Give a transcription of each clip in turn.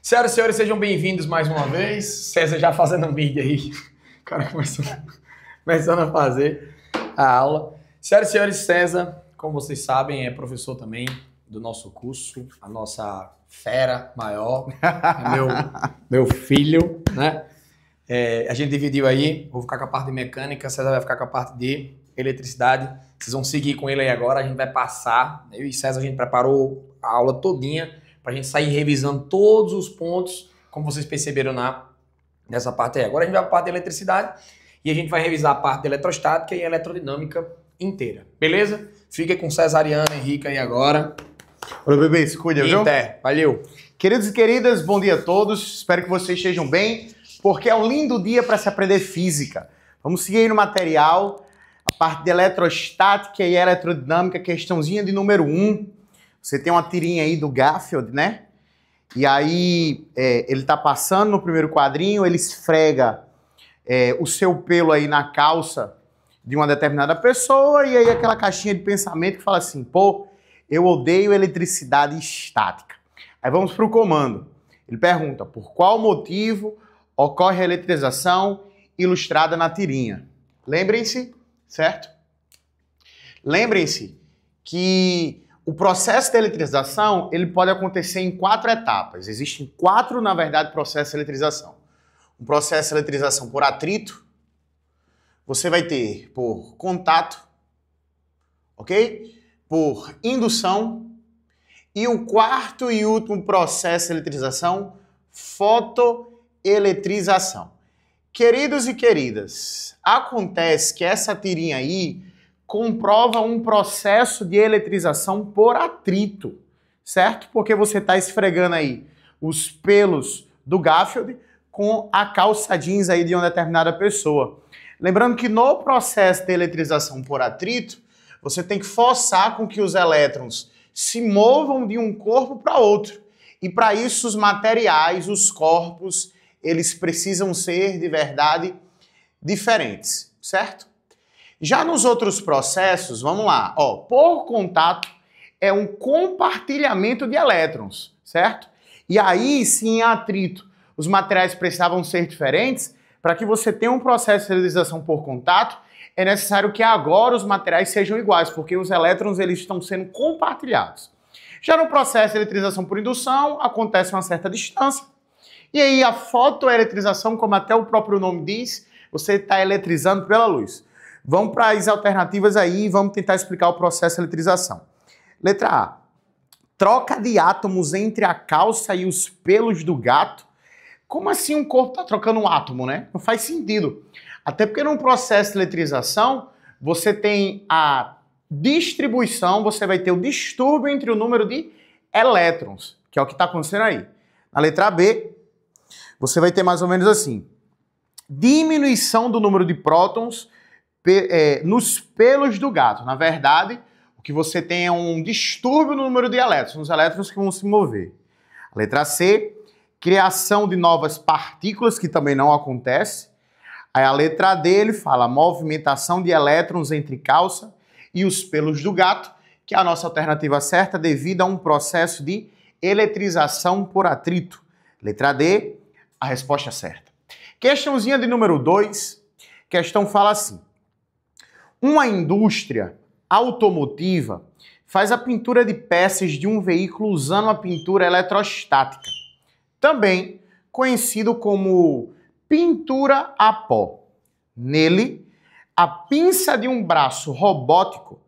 Senhoras e senhores, sejam bem-vindos mais uma vez. César já fazendo mídia aí. O cara começando a fazer a aula. Senhoras e senhores, César, como vocês sabem, é professor também do nosso curso, a nossa fera maior, meu filho, né? A gente dividiu aí, vou ficar com a parte de mecânica, César vai ficar com a parte de eletricidade. Vocês vão seguir com ele aí agora, a gente vai passar. Eu e César, a gente preparou a aula todinha para a gente sair revisando todos os pontos, como vocês perceberam nessa parte aí. Agora a gente vai para a parte de eletricidade e a gente vai revisar a parte de eletrostática e eletrodinâmica inteira. Beleza? Fica com Cesariano, Henrique aí agora. Olha, bebê, se cuida, viu? Valeu. Queridos e queridas, bom dia a todos. Espero que vocês estejam bem, porque é um lindo dia para se aprender física. Vamos seguir aí no material, a parte de eletrostática e eletrodinâmica, questãozinha de número 1. Você tem uma tirinha aí do Garfield, né? E aí ele tá passando no primeiro quadrinho, ele esfrega o seu pelo aí na calça de uma determinada pessoa, e aí aquela caixinha de pensamento que fala assim, pô, eu odeio eletricidade estática. Aí vamos para o comando. Ele pergunta, por qual motivo ocorre a eletrização ilustrada na tirinha? Lembrem-se, certo? Lembrem-se que o processo de eletrização, ele pode acontecer em 4 etapas. Existem 4, na verdade, processos de eletrização. Um processo de eletrização por atrito, você vai ter por contato, ok? Por indução. E o 4º e último processo de eletrização, fotoeletrização. Queridos e queridas, acontece que essa tirinha aí comprova um processo de eletrização por atrito, certo? Porque você está esfregando aí os pelos do Garfield com a calça jeans aí de uma determinada pessoa. Lembrando que no processo de eletrização por atrito, você tem que forçar com que os elétrons se movam de um corpo para outro. E para isso os materiais, os corpos, eles precisam ser de verdade diferentes, certo? Já nos outros processos, vamos lá, ó, por contato é um compartilhamento de elétrons, certo? E aí, se em atrito os materiais precisavam ser diferentes, para que você tenha um processo de eletrização por contato, é necessário que agora os materiais sejam iguais, porque os elétrons eles estão sendo compartilhados. Já no processo de eletrização por indução, acontece uma certa distância, e aí a fotoeletrização, como até o próprio nome diz, você está eletrizando pela luz. Vamos para as alternativas aí e vamos tentar explicar o processo de eletrização. Letra A. Troca de átomos entre a calça e os pelos do gato. Como assim um corpo está trocando um átomo, né? Não faz sentido. Até porque num processo de eletrização, você tem a distribuição, você vai ter o distúrbio entre o número de elétrons, que é o que está acontecendo aí. Na letra B, você vai ter mais ou menos assim. Diminuição do número de prótons nos pelos do gato. Na verdade, o que você tem é um distúrbio no número de elétrons, os elétrons que vão se mover. A letra C, criação de novas partículas, que também não acontece. Aí a letra D, ele fala movimentação de elétrons entre calça e os pelos do gato, que é a nossa alternativa certa devido a um processo de eletrização por atrito. Letra D, a resposta certa. Questãozinha de número 2, questão fala assim. Uma indústria automotiva faz a pintura de peças de um veículo usando a pintura eletrostática, também conhecido como pintura a pó. Nele, a pinça de um braço robótico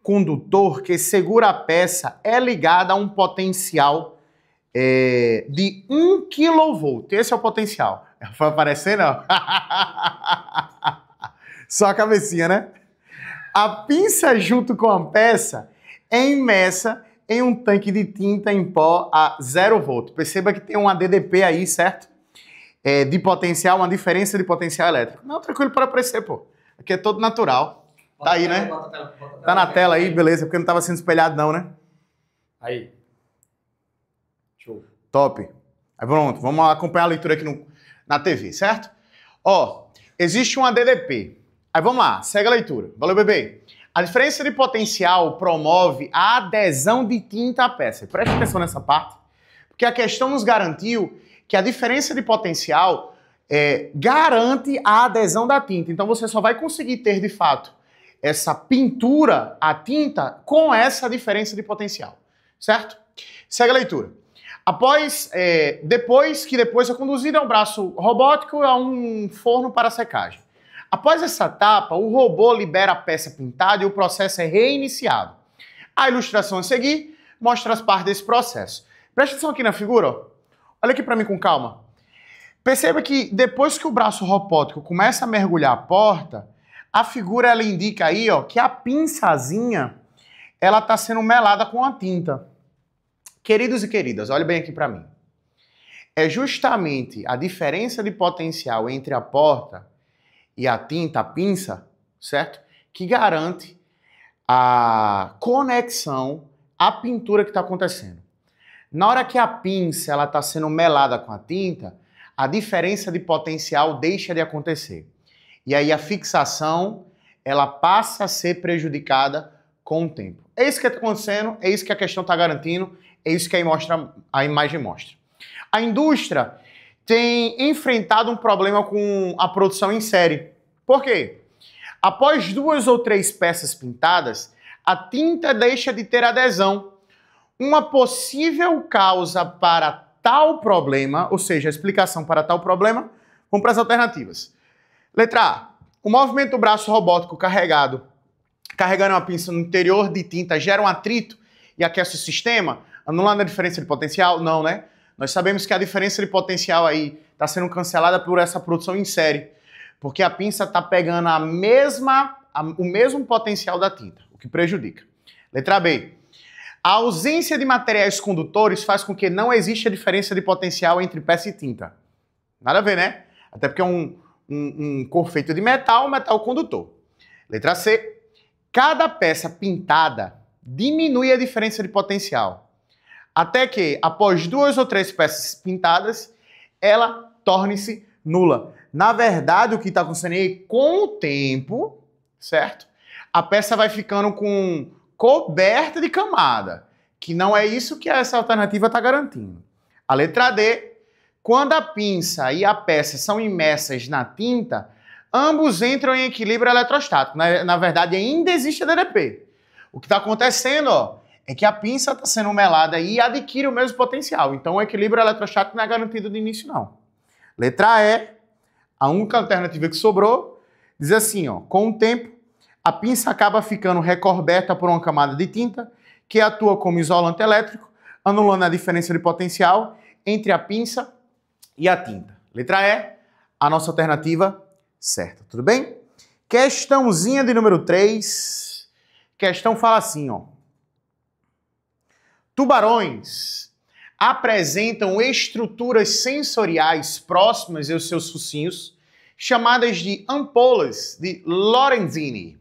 condutor que segura a peça é ligada a um potencial de 1 kV. Esse é o potencial. Foi aparecer, não? Só a cabecinha, né? A pinça junto com a peça é imersa em um tanque de tinta em pó a 0 volt. Perceba que tem um ADDP aí, certo? De potencial, uma diferença de potencial elétrico. Não, tranquilo para aparecer, pô. Aqui é todo natural. Tá aí, né? Tá na tela aí, beleza, porque não tava sendo espelhado não, né? Aí. Show. Top. Aí pronto, vamos acompanhar a leitura aqui na TV, certo? Ó, existe um ADDP. Aí vamos lá, segue a leitura. Valeu, bebê. A diferença de potencial promove a adesão de tinta à peça. Preste atenção nessa parte, porque Porque a questão nos garantiu que a diferença de potencial garante a adesão da tinta. Então você só vai conseguir ter, de fato, essa pintura, a tinta, com essa diferença de potencial. Certo? Segue a leitura. Depois é conduzido a um braço robótico a um forno para secagem. Após essa etapa, o robô libera a peça pintada e o processo é reiniciado. A ilustração a seguir mostra as partes desse processo. Presta atenção aqui na figura, ó. Olha aqui para mim com calma. Perceba que depois que o braço robótico começa a mergulhar a porta, a figura ela indica aí, ó, que a pinçazinha ela está sendo melada com a tinta. Queridos e queridas, olhem bem aqui para mim. É justamente a diferença de potencial entre a porta e a tinta, a pinça, certo? Que garante a conexão à pintura que está acontecendo. Na hora que a pinça ela está sendo melada com a tinta, a diferença de potencial deixa de acontecer. E aí a fixação ela passa a ser prejudicada com o tempo. É isso que está acontecendo, é isso que a questão está garantindo, é isso que a imagem mostra. A indústria tem enfrentado um problema com a produção em série. Por quê? Após 2 ou 3 peças pintadas, a tinta deixa de ter adesão. Uma possível causa para tal problema, ou seja, a explicação para tal problema, vamos para as alternativas. Letra A. O movimento do braço robótico carregando uma pinça no interior de tinta gera um atrito e aquece o sistema, anulando a diferença de potencial? Não, né? Nós sabemos que a diferença de potencial aí está sendo cancelada por essa produção em série, porque a pinça está pegando o mesmo potencial da tinta, o que prejudica. Letra B. A ausência de materiais condutores faz com que não exista diferença de potencial entre peça e tinta. Nada a ver, né? Até porque é um corpo feito de metal condutor. Letra C. Cada peça pintada diminui a diferença de potencial, até que, após 2 ou 3 peças pintadas, ela torne-se nula. Na verdade, o que está acontecendo aí, com o tempo, certo? A peça vai ficando coberta de camada, que não é isso que essa alternativa está garantindo. A letra D, quando a pinça e a peça são imersas na tinta, ambos entram em equilíbrio eletrostático. Na verdade, ainda existe a DDP. O que está acontecendo, ó, é que a pinça está sendo melada e adquire o mesmo potencial. Então, o equilíbrio eletrostático não é garantido de início, não. Letra E, a única alternativa que sobrou, diz assim, ó, com o tempo, a pinça acaba ficando recoberta por uma camada de tinta que atua como isolante elétrico, anulando a diferença de potencial entre a pinça e a tinta. Letra E, a nossa alternativa certa. Tudo bem? Questãozinha de número 3. Questão fala assim, ó. Tubarões apresentam estruturas sensoriais próximas aos seus focinhos, chamadas de ampolas de Lorenzini,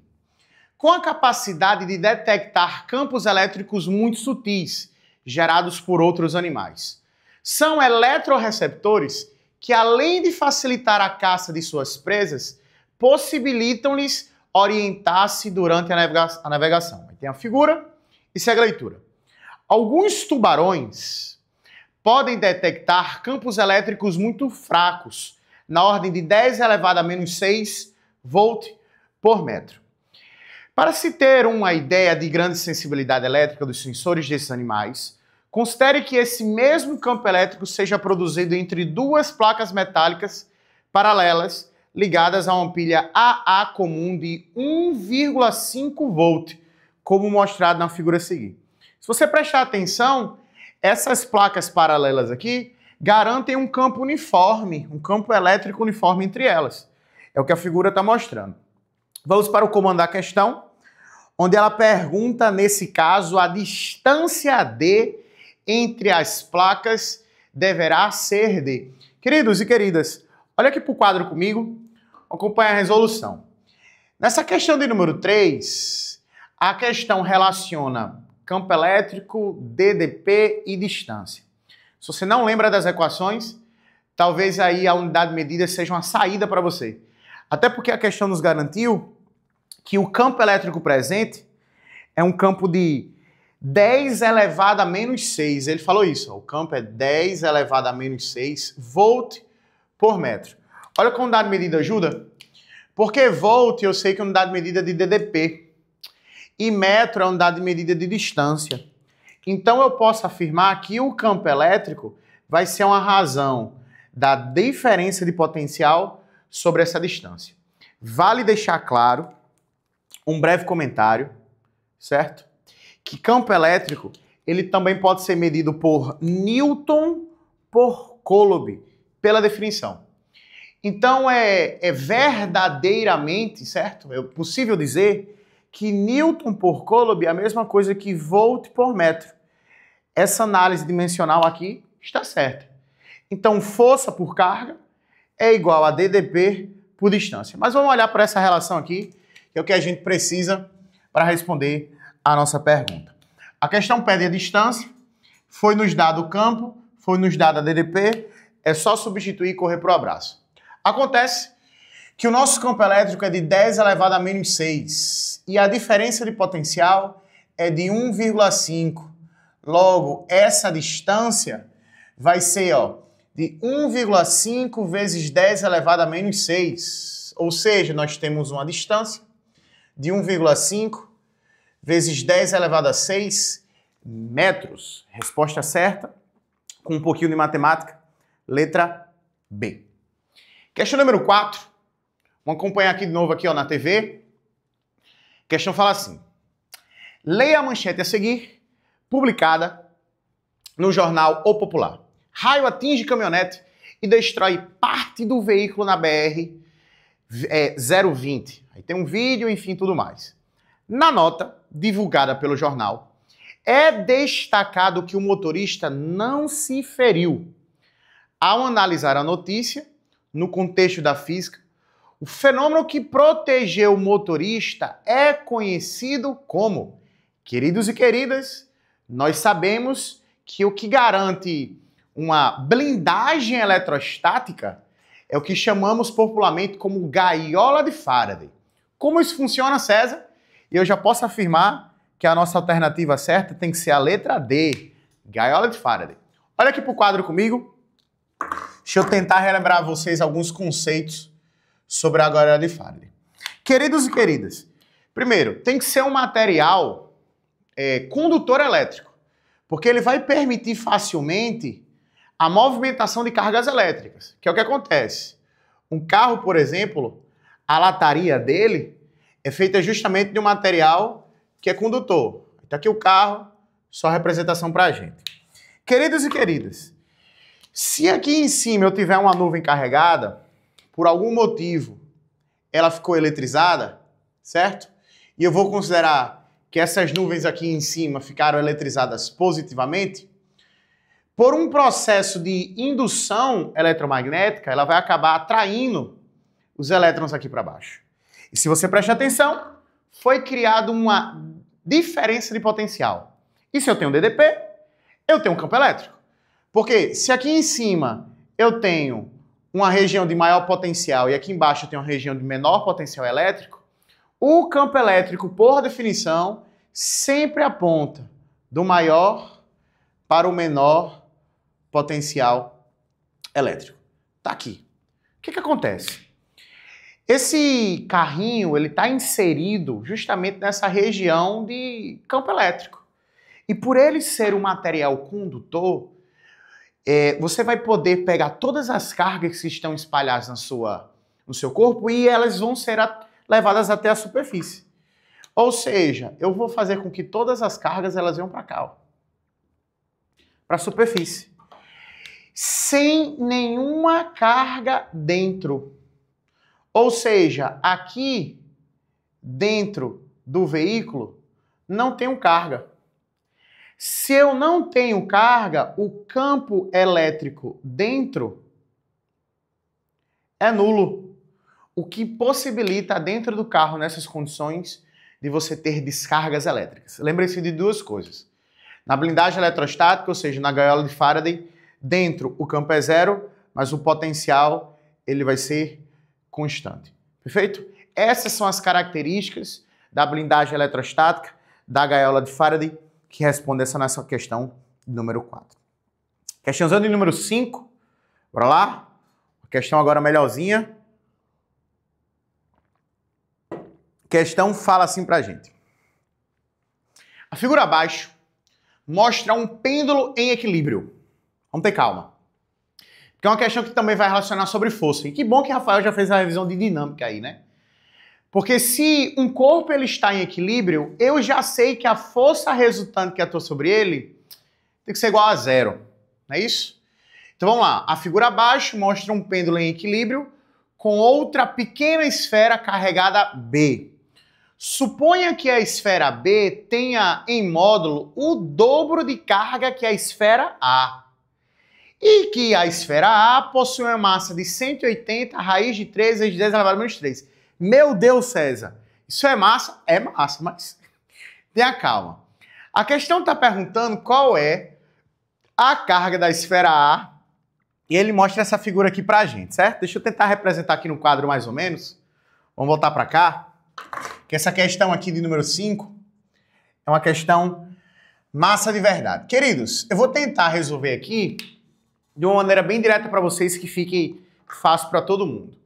com a capacidade de detectar campos elétricos muito sutis, gerados por outros animais. São eletroreceptores que, além de facilitar a caça de suas presas, possibilitam-lhes orientar-se durante a navegação. Aí tem a figura e segue a leitura. Alguns tubarões podem detectar campos elétricos muito fracos, na ordem de 10 elevado a menos 6 volt por metro. Para se ter uma ideia de grande sensibilidade elétrica dos sensores desses animais, considere que esse mesmo campo elétrico seja produzido entre 2 placas metálicas paralelas ligadas a uma pilha AA comum de 1,5 volt, como mostrado na figura a seguir. Se você prestar atenção, essas placas paralelas aqui garantem um campo uniforme, um campo elétrico uniforme entre elas. É o que a figura está mostrando. Vamos para o comando da questão, onde ela pergunta, nesse caso, a distância D entre as placas deverá ser de... Queridos e queridas, olha aqui para o quadro comigo, acompanha a resolução. Nessa questão de número 3, a questão relaciona campo elétrico, DDP e distância. Se você não lembra das equações, talvez aí a unidade de medida seja uma saída para você. Até porque a questão nos garantiu que o campo elétrico presente é um campo de 10 elevado a menos 6. Ele falou isso, ó, o campo é 10 elevado a menos 6 volt por metro. Olha como unidade de medida ajuda. Porque volt eu sei que é unidade de medida de DDP. E metro é unidade de medida de distância. Então eu posso afirmar que o campo elétrico vai ser uma razão da diferença de potencial sobre essa distância. Vale deixar claro um breve comentário, certo? Que campo elétrico, ele também pode ser medido por Newton por Coulomb, pela definição. Então é verdadeiramente, certo? É possível dizer que Newton por Coulomb é a mesma coisa que volt por metro. Essa análise dimensional aqui está certa. Então força por carga é igual a DDP por distância. Mas vamos olhar para essa relação aqui, que é o que a gente precisa para responder a nossa pergunta. A questão pede a distância, foi nos dado o campo, foi nos dado a DDP, é só substituir e correr para o abraço. Acontece que o nosso campo elétrico é de 10 elevado a menos 6 e a diferença de potencial é de 1,5. Logo, essa distância vai ser de 1,5 vezes 10 elevado a menos 6. Ou seja, nós temos uma distância de 1,5 vezes 10 elevado a 6 metros. Resposta certa, com um pouquinho de matemática, letra B. Questão número 4. Vamos acompanhar aqui de novo aqui, na TV. A questão fala assim. Leia a manchete a seguir, publicada no jornal O Popular. Raio atinge caminhonete e destrói parte do veículo na BR 020. Aí tem um vídeo, enfim, tudo mais. Na nota, divulgada pelo jornal, é destacado que o motorista não se feriu. Ao analisar a notícia, no contexto da física, o fenômeno que protegeu o motorista é conhecido como, queridos e queridas, nós sabemos que o que garante uma blindagem eletrostática é o que chamamos popularmente como gaiola de Faraday. Como isso funciona, César? Eu já posso afirmar que a nossa alternativa certa tem que ser a letra D, gaiola de Faraday. Olha aqui para o quadro comigo. Deixa eu tentar relembrar a vocês alguns conceitos sobre a gaiola de Faraday. Queridos e queridas, primeiro, tem que ser um material condutor elétrico, porque ele vai permitir facilmente a movimentação de cargas elétricas, que é o que acontece. Um carro, por exemplo, a lataria dele é feita justamente de um material que é condutor. Está aqui o carro, só representação para a gente. Queridos e queridas, se aqui em cima eu tiver uma nuvem carregada, por algum motivo ela ficou eletrizada, certo? E eu vou considerar que essas nuvens aqui em cima ficaram eletrizadas positivamente, por um processo de indução eletromagnética, ela vai acabar atraindo os elétrons aqui para baixo. E se você prestar atenção, foi criada uma diferença de potencial. E se eu tenho DDP, eu tenho um campo elétrico. Porque se aqui em cima eu tenho uma região de maior potencial e aqui embaixo eu tenho uma região de menor potencial elétrico, o campo elétrico, por definição, sempre aponta do maior para o menor potencial elétrico. Tá aqui. O que acontece? Esse carrinho, ele está inserido justamente nessa região de campo elétrico. E por ele ser um material condutor, você vai poder pegar todas as cargas que estão espalhadas no seu corpo e elas vão ser levadas até a superfície. Ou seja, eu vou fazer com que todas as cargas elas venham para cá, para a superfície. Sem nenhuma carga dentro. Ou seja, aqui dentro do veículo não tenho carga. Se eu não tenho carga, o campo elétrico dentro é nulo. O que possibilita dentro do carro, nessas condições, de você ter descargas elétricas. Lembre-se de duas coisas. Na blindagem eletrostática, ou seja, na gaiola de Faraday, dentro o campo é zero, mas o potencial ele vai ser constante. Perfeito? Essas são as características da blindagem eletrostática, da gaiola de Faraday, que responde essa nossa questão número 4. Questãozinha de número 5. Bora lá? A questão agora melhorzinha. A questão fala assim pra gente. A figura abaixo mostra um pêndulo em equilíbrio. Vamos ter calma. Porque é uma questão que também vai relacionar sobre força. E que bom que Rafael já fez a revisão de dinâmica aí, né? Porque se um corpo ele está em equilíbrio, eu já sei que a força resultante que atua sobre ele tem que ser igual a zero. Não é isso? Então vamos lá. A figura abaixo mostra um pêndulo em equilíbrio com outra pequena esfera carregada B. Suponha que a esfera B tenha em módulo o dobro de carga que a esfera A. E que a esfera A possui uma massa de 180 raiz de 3 vezes 10 elevado a menos 3. Meu Deus, César, isso é massa? É massa, mas tenha calma. A questão está perguntando qual é a carga da esfera A e ele mostra essa figura aqui pra gente, certo? Deixa eu tentar representar aqui no quadro mais ou menos. Vamos voltar para cá. Que essa questão aqui de número 5 é uma questão massa de verdade. Queridos, eu vou tentar resolver aqui de uma maneira bem direta para vocês que fique fácil para todo mundo.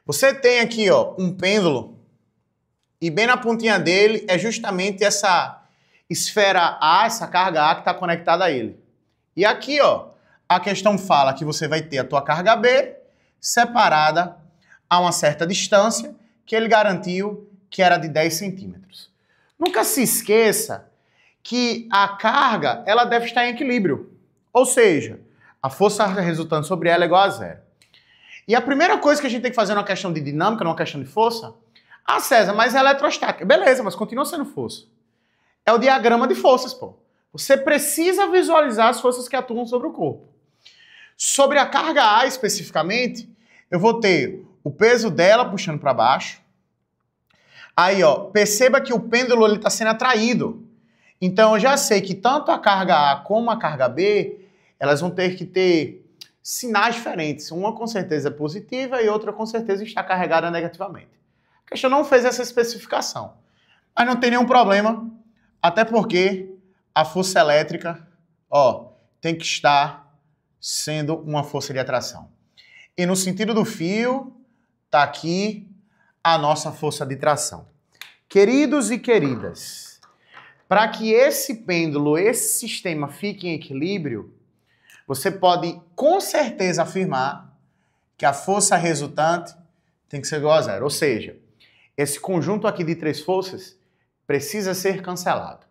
Você tem aqui, ó, um pêndulo e bem na pontinha dele é justamente essa esfera A, essa carga A que está conectada a ele. E aqui, ó, a questão fala que você vai ter a tua carga B separada a uma certa distância que ele garantiu que era de 10 centímetros. Nunca se esqueça que a carga ela deve estar em equilíbrio. Ou seja, a força resultante sobre ela é igual a zero. E a primeira coisa que a gente tem que fazer numa questão de dinâmica, numa questão de força, ah, César, mas é eletrostática. Beleza, mas continua sendo força. É o diagrama de forças, pô. Você precisa visualizar as forças que atuam sobre o corpo. Sobre a carga A especificamente, eu vou ter o peso dela puxando para baixo. Aí, ó, perceba que o pêndulo está sendo atraído. Então, eu já sei que tanto a carga A como a carga B, elas vão ter que ter sinais diferentes. Uma com certeza é positiva e outra com certeza está carregada negativamente. A questão não fez essa especificação. Mas não tem nenhum problema, até porque a força elétrica, ó, tem que estar sendo uma força de atração. E no sentido do fio, tá aqui a nossa força de tração. Queridos e queridas, para que esse pêndulo, esse sistema fique em equilíbrio, você pode com certeza afirmar que a força resultante tem que ser igual a zero. Ou seja, esse conjunto aqui de três forças precisa ser cancelado.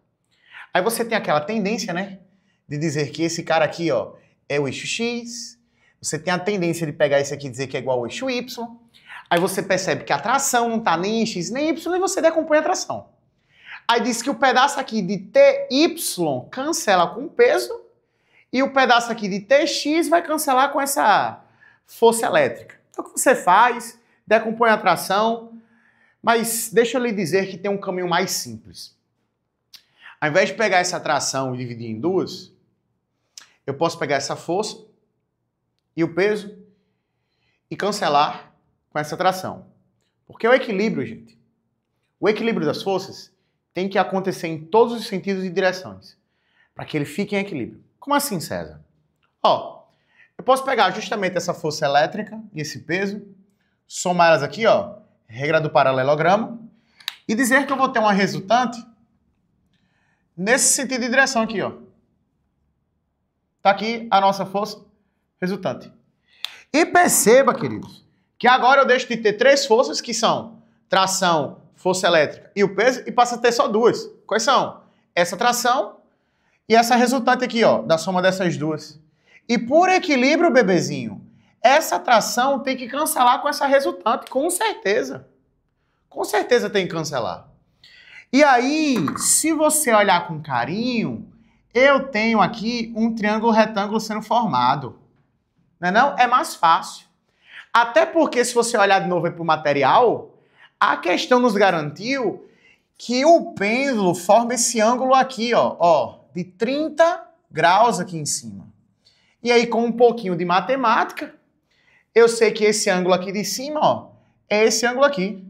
Aí você tem aquela tendência, né, de dizer que esse cara aqui, ó, é o eixo X. Você tem a tendência de pegar esse aqui e dizer que é igual ao eixo Y. Aí você percebe que a tração não está nem em X nem Y e você decompõe a tração. Aí diz que o pedaço aqui de TY cancela com o peso e o pedaço aqui de TX vai cancelar com essa força elétrica. Então o que você faz? Decompõe a tração, mas deixa eu lhe dizer que tem um caminho mais simples. Ao invés de pegar essa tração e dividir em duas, eu posso pegar essa força e o peso e cancelar com essa tração. Porque o equilíbrio, gente, o equilíbrio das forças tem que acontecer em todos os sentidos e direções, para que ele fique em equilíbrio. Como assim, César? Ó, eu posso pegar justamente essa força elétrica e esse peso, somar elas aqui, ó, regra do paralelogramo, e dizer que eu vou ter uma resultante nesse sentido de direção aqui, ó. Tá aqui a nossa força resultante. E perceba, queridos, que agora eu deixo de ter três forças que são tração, força elétrica e o peso e passa a ter só duas. Quais são? Essa tração e essa resultante aqui, ó, da soma dessas duas. E por equilíbrio, bebezinho, essa tração tem que cancelar com essa resultante, com certeza. Com certeza tem que cancelar. E aí, se você olhar com carinho, eu tenho aqui um triângulo retângulo sendo formado. Não é não? É mais fácil. Até porque, se você olhar de novo para o material, a questão nos garantiu que o pêndulo forma esse ângulo aqui, ó, de 30 graus aqui em cima. E aí, com um pouquinho de matemática, eu sei que esse ângulo aqui de cima, ó, é esse ângulo aqui.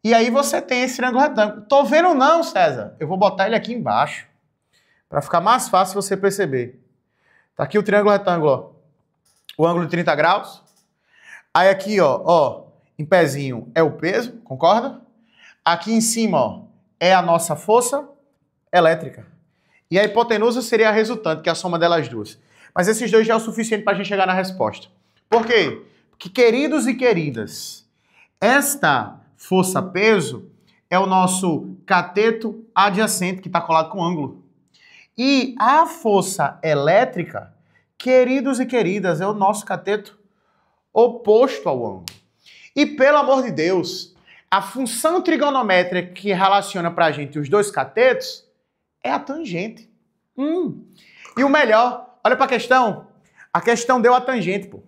E aí você tem esse triângulo retângulo. Tô vendo não, César? Eu vou botar ele aqui embaixo, para ficar mais fácil você perceber. Tá aqui o triângulo retângulo, ó. O ângulo de 30 graus. Aí aqui, ó, em pezinho é o peso, concorda? Aqui em cima, ó, é a nossa força elétrica. E a hipotenusa seria a resultante, que é a soma delas duas. Mas esses dois já é o suficiente para a gente chegar na resposta. Por quê? Porque, queridos e queridas, esta força-peso é o nosso cateto adjacente, que está colado com ângulo. E a força elétrica, queridos e queridas, é o nosso cateto oposto ao ângulo. E, pelo amor de Deus, a função trigonométrica que relaciona para a gente os dois catetos é a tangente. E o melhor, olha para a questão deu a tangente, pô.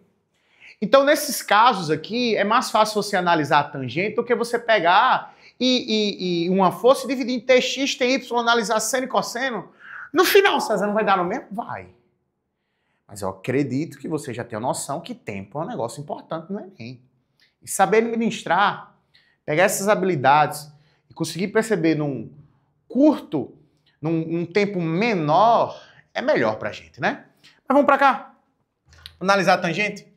Então, nesses casos aqui, é mais fácil você analisar a tangente do que você pegar e uma força e dividir em tx, tem y, analisar seno e cosseno. No final, César, não vai dar no mesmo? Vai. Mas eu acredito que você já tem a noção que tempo é um negócio importante no Enem. E saber administrar, pegar essas habilidades e conseguir perceber num tempo menor, é melhor pra gente, né? Mas vamos pra cá. Analisar a tangente.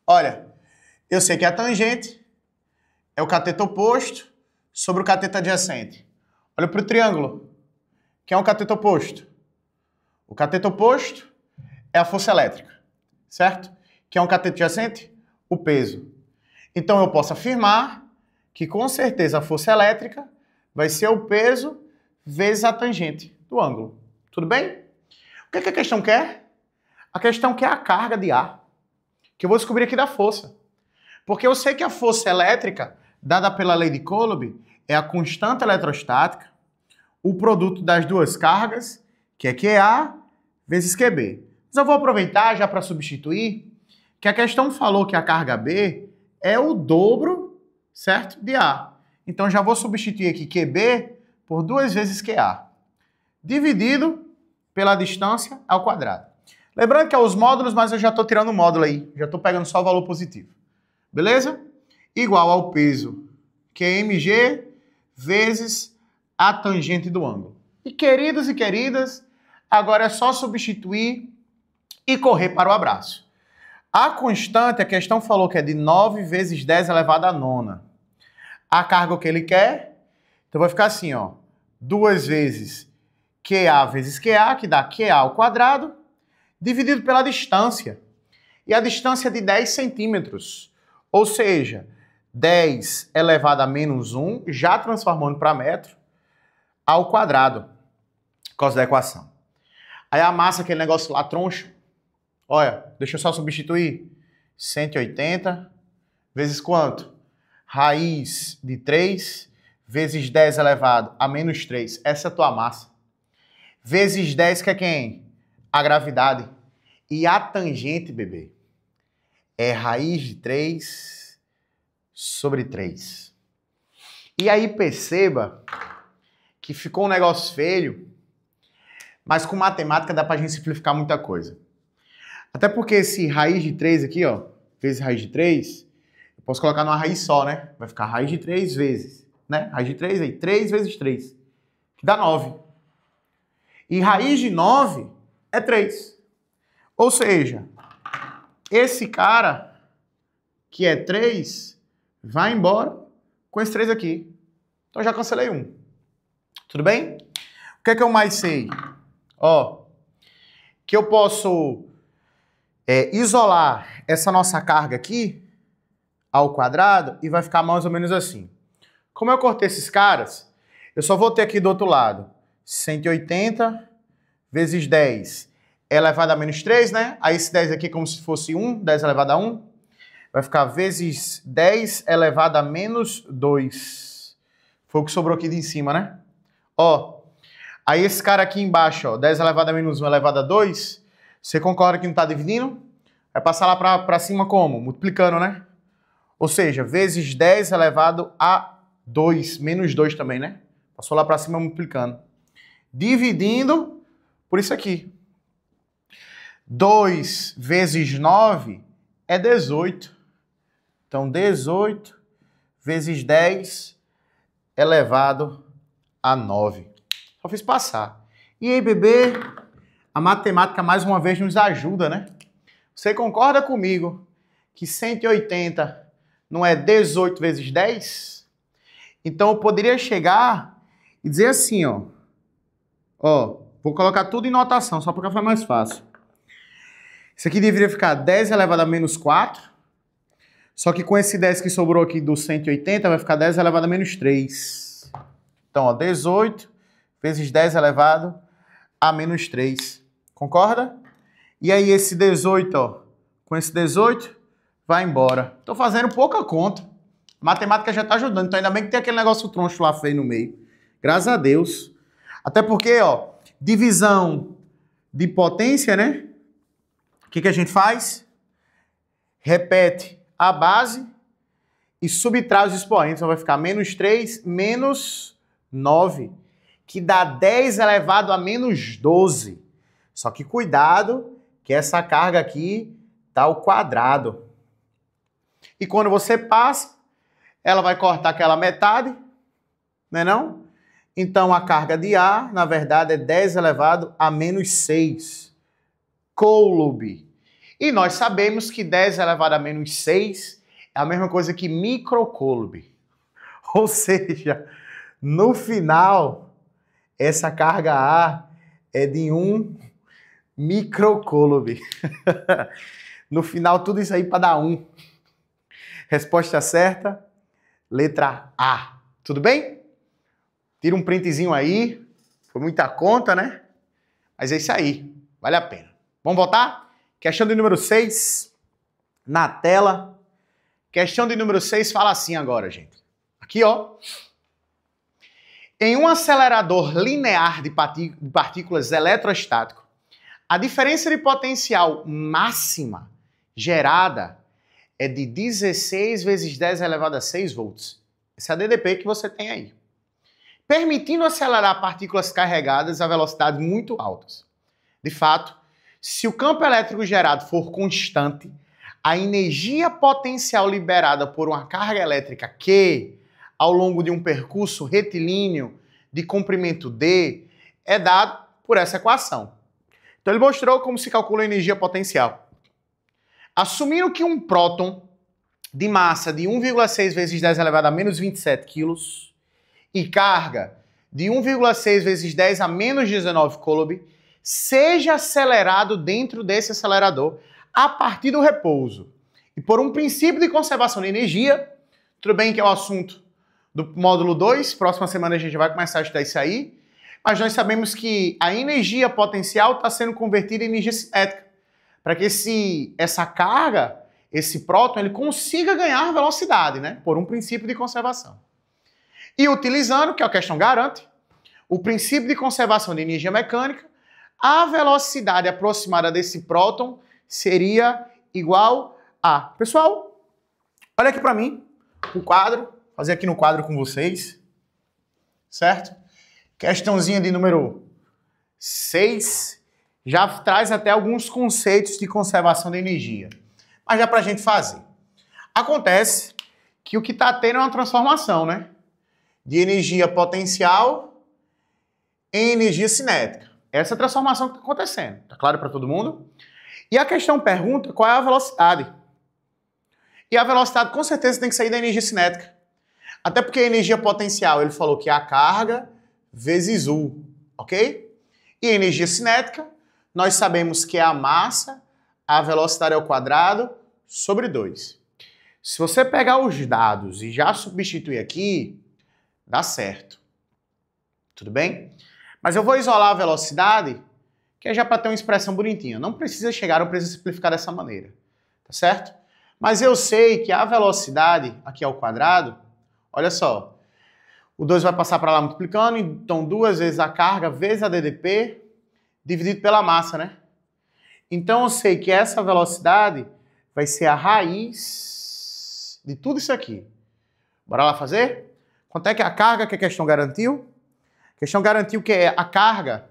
Olha, eu sei que a tangente é o cateto oposto sobre o cateto adjacente. Olha para o triângulo, que é um cateto oposto. O cateto oposto é a força elétrica, certo? Que é um cateto adjacente, o peso. Então eu posso afirmar que com certeza a força elétrica vai ser o peso vezes a tangente do ângulo. Tudo bem? O que a questão quer? A questão quer a carga de ar, que eu vou descobrir aqui da força. Porque eu sei que a força elétrica, dada pela lei de Coulomb, é a constante eletrostática, o produto das duas cargas, que é QA vezes QB. Mas eu vou aproveitar já para substituir, que a questão falou que a carga B é o dobro, certo, de A. Então já vou substituir aqui QB por 2 vezes QA, dividido pela distância ao quadrado. Lembrando que é os módulos, mas eu já estou tirando o módulo aí. Já estou pegando só o valor positivo. Beleza? Igual ao peso, que é mg, vezes a tangente do ângulo. E queridos e queridas, agora é só substituir e correr para o abraço. A constante, a questão falou que é de 9 vezes 10 elevado a nona. A carga que ele quer, então vai ficar assim, ó. 2 vezes QA vezes QA, que dá QA ao quadrado, dividido pela distância. E a distância é de 10 centímetros. Ou seja, 10 elevado a menos 1, já transformando para metro, ao quadrado, por causa da equação. Aí a massa, aquele negócio lá, troncho. Olha, deixa eu só substituir. 180 vezes quanto? Raiz de 3 vezes 10 elevado a menos 3. Essa é a tua massa. Vezes 10, que é quem? A gravidade. E a tangente, bebê, é raiz de 3 sobre 3. E aí perceba que ficou um negócio feio, mas com matemática dá pra gente simplificar muita coisa. Até porque esse raiz de 3 aqui, ó, vezes raiz de 3, eu posso colocar numa raiz só, né? Vai ficar raiz de 3 vezes, né? Raiz de 3 aí, 3 vezes 3, que dá 9. E raiz de 9 é 3. Ou seja, esse cara, que é 3, vai embora com esse 3 aqui. Então já cancelei um. Tudo bem? O que é que eu mais sei? Ó, que eu posso isolar essa nossa carga aqui ao quadrado e vai ficar mais ou menos assim. Como eu cortei esses caras, eu só vou ter aqui do outro lado 180 vezes 10 elevado a menos 3, né? Aí esse 10 aqui é como se fosse 1, 10 elevado a 1. Vai ficar vezes 10 elevado a menos 2. Foi o que sobrou aqui de em cima, né? Ó, aí esse cara aqui embaixo, ó, 10 elevado a menos 1 elevado a 2, você concorda que não está dividindo? Vai passar lá para cima como? Multiplicando, né? Ou seja, vezes 10 elevado a 2, menos 2 também, né? Passou lá para cima multiplicando. Dividindo por isso aqui. 2 vezes 9 é 18. Então, 18 vezes 10 elevado a 9. Só fiz passar. E aí, bebê, a matemática mais uma vez nos ajuda, né? Você concorda comigo que 180 não é 18 vezes 10? Então eu poderia chegar e dizer assim, ó. Ó, vou colocar tudo em notação, só porque foi mais fácil. Isso aqui deveria ficar 10 elevado a menos 4. Só que com esse 10 que sobrou aqui do 180, vai ficar 10 elevado a menos 3. Então, ó, 18 vezes 10 elevado a menos 3. Concorda? E aí esse 18, ó, com esse 18, vai embora. Tô fazendo pouca conta. A matemática já tá ajudando. Então ainda bem que tem aquele negócio troncho lá feio no meio. Graças a Deus. Até porque, ó, divisão de potência, né? O que a gente faz? Repete a base e subtrai os expoentes. Então vai ficar menos 3 menos 9, que dá 10 elevado a menos 12. Só que cuidado que essa carga aqui tá ao quadrado. E quando você passa, ela vai cortar aquela metade, né não? Então a carga de A, na verdade, é 10 elevado a menos 6 coulomb. E nós sabemos que 10 elevado a menos 6 é a mesma coisa que microcoulomb. Ou seja, no final, essa carga A é de 1 microcoulomb. No final, tudo isso aí para dar 1. Resposta certa, letra A. Tudo bem? Tira um printzinho aí. Foi muita conta, né? Mas é isso aí. Vale a pena. Vamos voltar? Questão de número 6. Na tela. Questão de número 6 fala assim agora, gente. Aqui, ó. Em um acelerador linear de partículas eletrostático, a diferença de potencial máxima gerada é de 16 vezes 10 elevado a 6 volts. Esse é a DDP que você tem aí. Permitindo acelerar partículas carregadas a velocidades muito altas. De fato, se o campo elétrico gerado for constante, a energia potencial liberada por uma carga elétrica Q, ao longo de um percurso retilíneo de comprimento D, é dado por essa equação. Então ele mostrou como se calcula a energia potencial. Assumindo que um próton de massa de 1,6 vezes 10 elevado a menos 27 quilos e carga de 1,6 vezes 10 a menos 19 coulomb seja acelerado dentro desse acelerador a partir do repouso. E por um princípio de conservação de energia, tudo bem que é o assunto do módulo 2, próxima semana a gente vai começar a estudar isso aí, mas nós sabemos que a energia potencial está sendo convertida em energia cinética, para que essa carga, esse próton, ele consiga ganhar velocidade, né? Por um princípio de conservação. E utilizando, que a questão garante, o princípio de conservação de energia mecânica, a velocidade aproximada desse próton seria igual a... Pessoal, olha aqui para mim, o quadro, vou fazer aqui no quadro com vocês, certo? Questãozinha de número 6, já traz até alguns conceitos de conservação de energia. Mas já para a gente fazer. Acontece que o que está tendo é uma transformação, né? De energia potencial em energia cinética. Essa transformação que está acontecendo. Tá claro para todo mundo? E a questão pergunta qual é a velocidade. E a velocidade com certeza tem que sair da energia cinética. Até porque a energia potencial, ele falou que é a carga vezes U, ok? E a energia cinética, nós sabemos que é a massa, a velocidade ao quadrado, sobre 2. Se você pegar os dados e já substituir aqui, dá certo. Tudo bem? Mas eu vou isolar a velocidade, que é já para ter uma expressão bonitinha. Não precisa chegar, não precisa simplificar dessa maneira. Tá certo? Mas eu sei que a velocidade aqui ao quadrado, olha só, o 2 vai passar para lá multiplicando, então 2 vezes a carga vezes a DDP, dividido pela massa, né? Então eu sei que essa velocidade vai ser a raiz de tudo isso aqui. Bora lá fazer? Quanto é que é a carga que a questão garantiu? A questão garantiu que a carga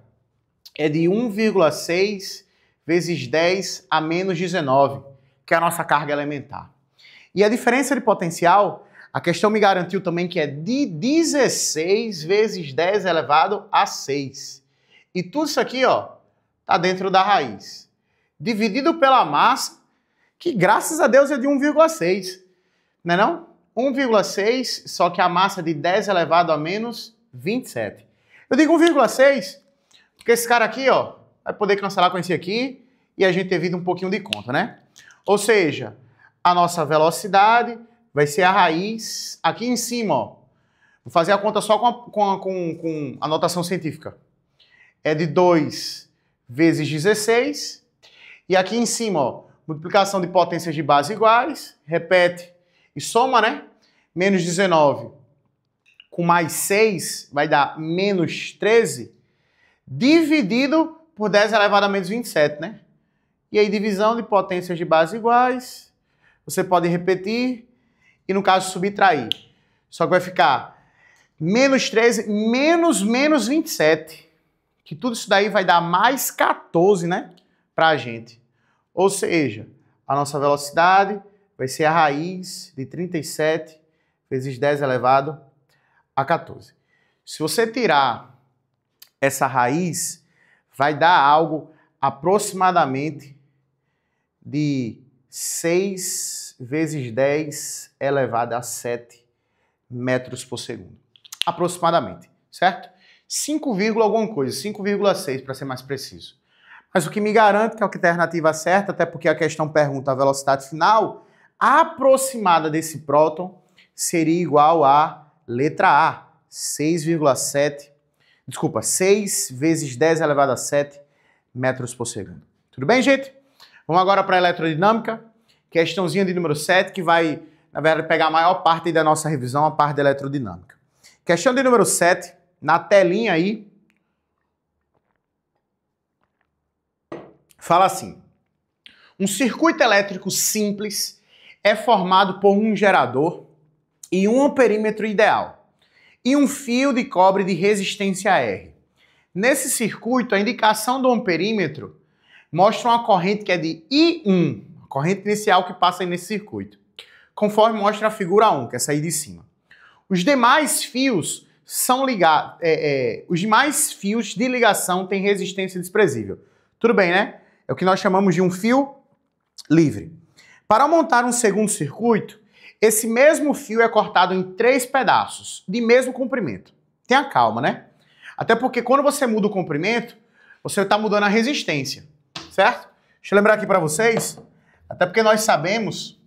é de 1,6 vezes 10 a menos 19, que é a nossa carga elementar. E a diferença de potencial, A questão me garantiu também que é de 16 vezes 10 elevado a 6. E tudo isso aqui, ó, tá dentro da raiz. Dividido pela massa, que graças a Deus é de 1,6. Não é não? 1,6, só que a massa de 10 elevado a menos 27. Eu digo 1,6 porque esse cara aqui, ó, vai poder cancelar com esse aqui e a gente evita um pouquinho de conta, né? Ou seja, a nossa velocidade vai ser a raiz aqui em cima, ó. Vou fazer a conta só com a notação científica. É de 2 vezes 16. E aqui em cima, ó, multiplicação de potências de base iguais. Repete e soma, né? Menos 19 com mais 6 vai dar menos 13. Dividido por 10 elevado a menos 27, né? E aí, divisão de potências de base iguais. Você pode repetir e, no caso, subtrair. Só que vai ficar menos 13 menos 27. Que tudo isso daí vai dar mais 14, né? Pra gente. Ou seja, a nossa velocidade vai ser a raiz de 37 vezes 10 elevado a 14. Se você tirar essa raiz, vai dar algo aproximadamente de 6 vezes 10 elevado a 7 metros por segundo. Aproximadamente, certo? 5, alguma coisa, 5,6 para ser mais preciso. Mas o que me garante que é a alternativa certa, até porque a questão pergunta a velocidade final, aproximada desse próton seria igual a letra A, 6 vezes 10 elevado a 7 metros por segundo. Tudo bem, gente? Vamos agora para a eletrodinâmica, questãozinha de número 7, que vai, na verdade, pegar a maior parte da nossa revisão, a parte da eletrodinâmica. Questão de número 7, na telinha aí, fala assim: um circuito elétrico simples é formado por um gerador e um amperímetro ideal e um fio de cobre de resistência R. Nesse circuito, a indicação do amperímetro mostra uma corrente que é de I1, a corrente inicial que passa aí nesse circuito, conforme mostra a figura 1, que é essa aí de cima. Os demais fios são ligados, os demais fios de ligação têm resistência desprezível. Tudo bem, né? É o que nós chamamos de um fio livre. Para montar um segundo circuito, esse mesmo fio é cortado em 3 pedaços, de mesmo comprimento. Tenha calma, né? Até porque quando você muda o comprimento, você está mudando a resistência, certo? Deixa eu lembrar aqui para vocês, até porque nós sabemos,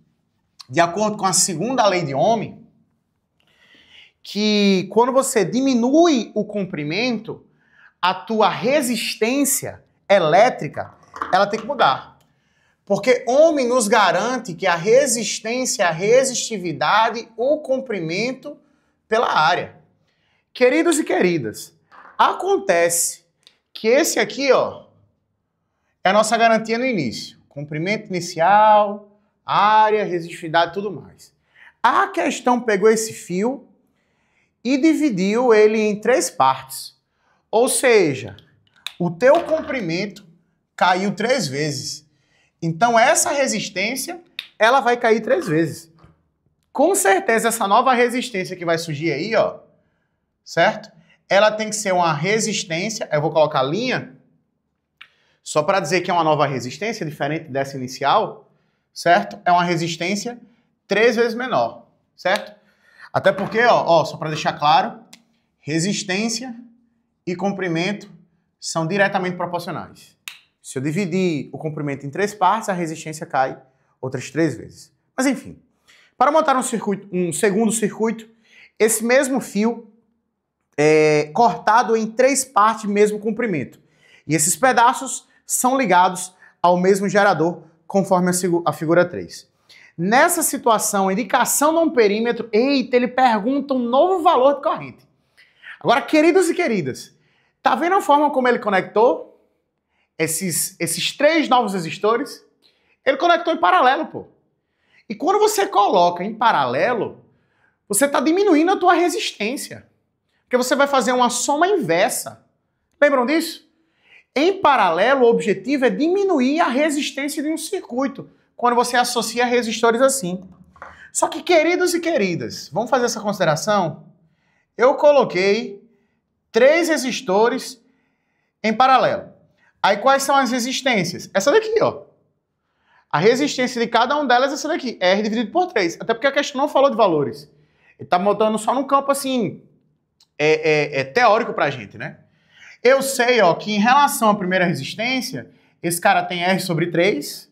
de acordo com a segunda lei de Ohm, que quando você diminui o comprimento, a tua resistência elétrica, ela tem que mudar. Porque Ohm nos garante que a resistência, a resistividade, o comprimento pela área. Queridos e queridas, acontece que esse aqui, ó, é a nossa garantia no início. Comprimento inicial, área, resistividade e tudo mais. A questão pegou esse fio e dividiu ele em 3 partes. Ou seja, o teu comprimento caiu 3 vezes. Então essa resistência, ela vai cair 3 vezes. Com certeza essa nova resistência que vai surgir aí, ó, certo? Ela tem que ser uma resistência, eu vou colocar linha, só para dizer que é uma nova resistência, diferente dessa inicial, certo? É uma resistência 3 vezes menor, certo? Até porque, ó, só para deixar claro, resistência e comprimento são diretamente proporcionais. Se eu dividir o comprimento em 3 partes, a resistência cai outras 3 vezes. Mas enfim, para montar um segundo circuito, esse mesmo fio é cortado em 3 partes, mesmo comprimento. E esses pedaços são ligados ao mesmo gerador, conforme a figura 3. Nessa situação, a indicação do amperímetro, eita, ele pergunta um novo valor de corrente. Agora, queridos e queridas, tá vendo a forma como ele conectou esses 3 novos resistores? Ele conectou em paralelo, pô. E quando você coloca em paralelo, você está diminuindo a tua resistência. Porque você vai fazer uma soma inversa. Lembram disso? Em paralelo, o objetivo é diminuir a resistência de um circuito, quando você associa resistores assim. Só que, queridos e queridas, vamos fazer essa consideração? Eu coloquei 3 resistores em paralelo. Aí quais são as resistências? Essa daqui, ó. A resistência de cada uma delas é essa daqui, R dividido por 3. Até porque a questão não falou de valores. Ele está botando só num campo assim, teórico pra gente, né? Eu sei, ó, que em relação à primeira resistência, esse cara tem R sobre 3,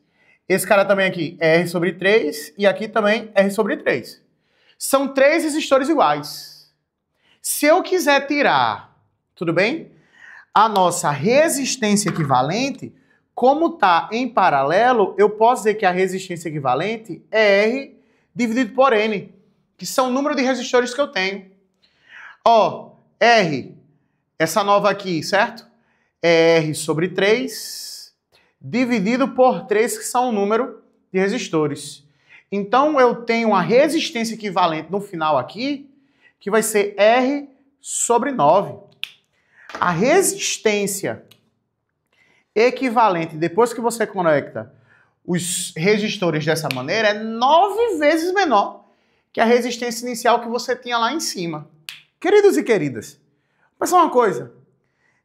esse cara também aqui é R sobre 3 e aqui também R sobre 3. São 3 resistores iguais. Se eu quiser tirar, tudo bem? A nossa resistência equivalente, como está em paralelo, eu posso dizer que a resistência equivalente é R dividido por N, que são o número de resistores que eu tenho. Ó, R, essa nova aqui, certo? É R sobre 3, dividido por 3, que são o número de resistores. Então, eu tenho uma resistência equivalente no final aqui, que vai ser R sobre 9. A resistência equivalente, depois que você conecta os resistores dessa maneira, é 9 vezes menor que a resistência inicial que você tinha lá em cima. Queridos e queridas, pensa uma coisa.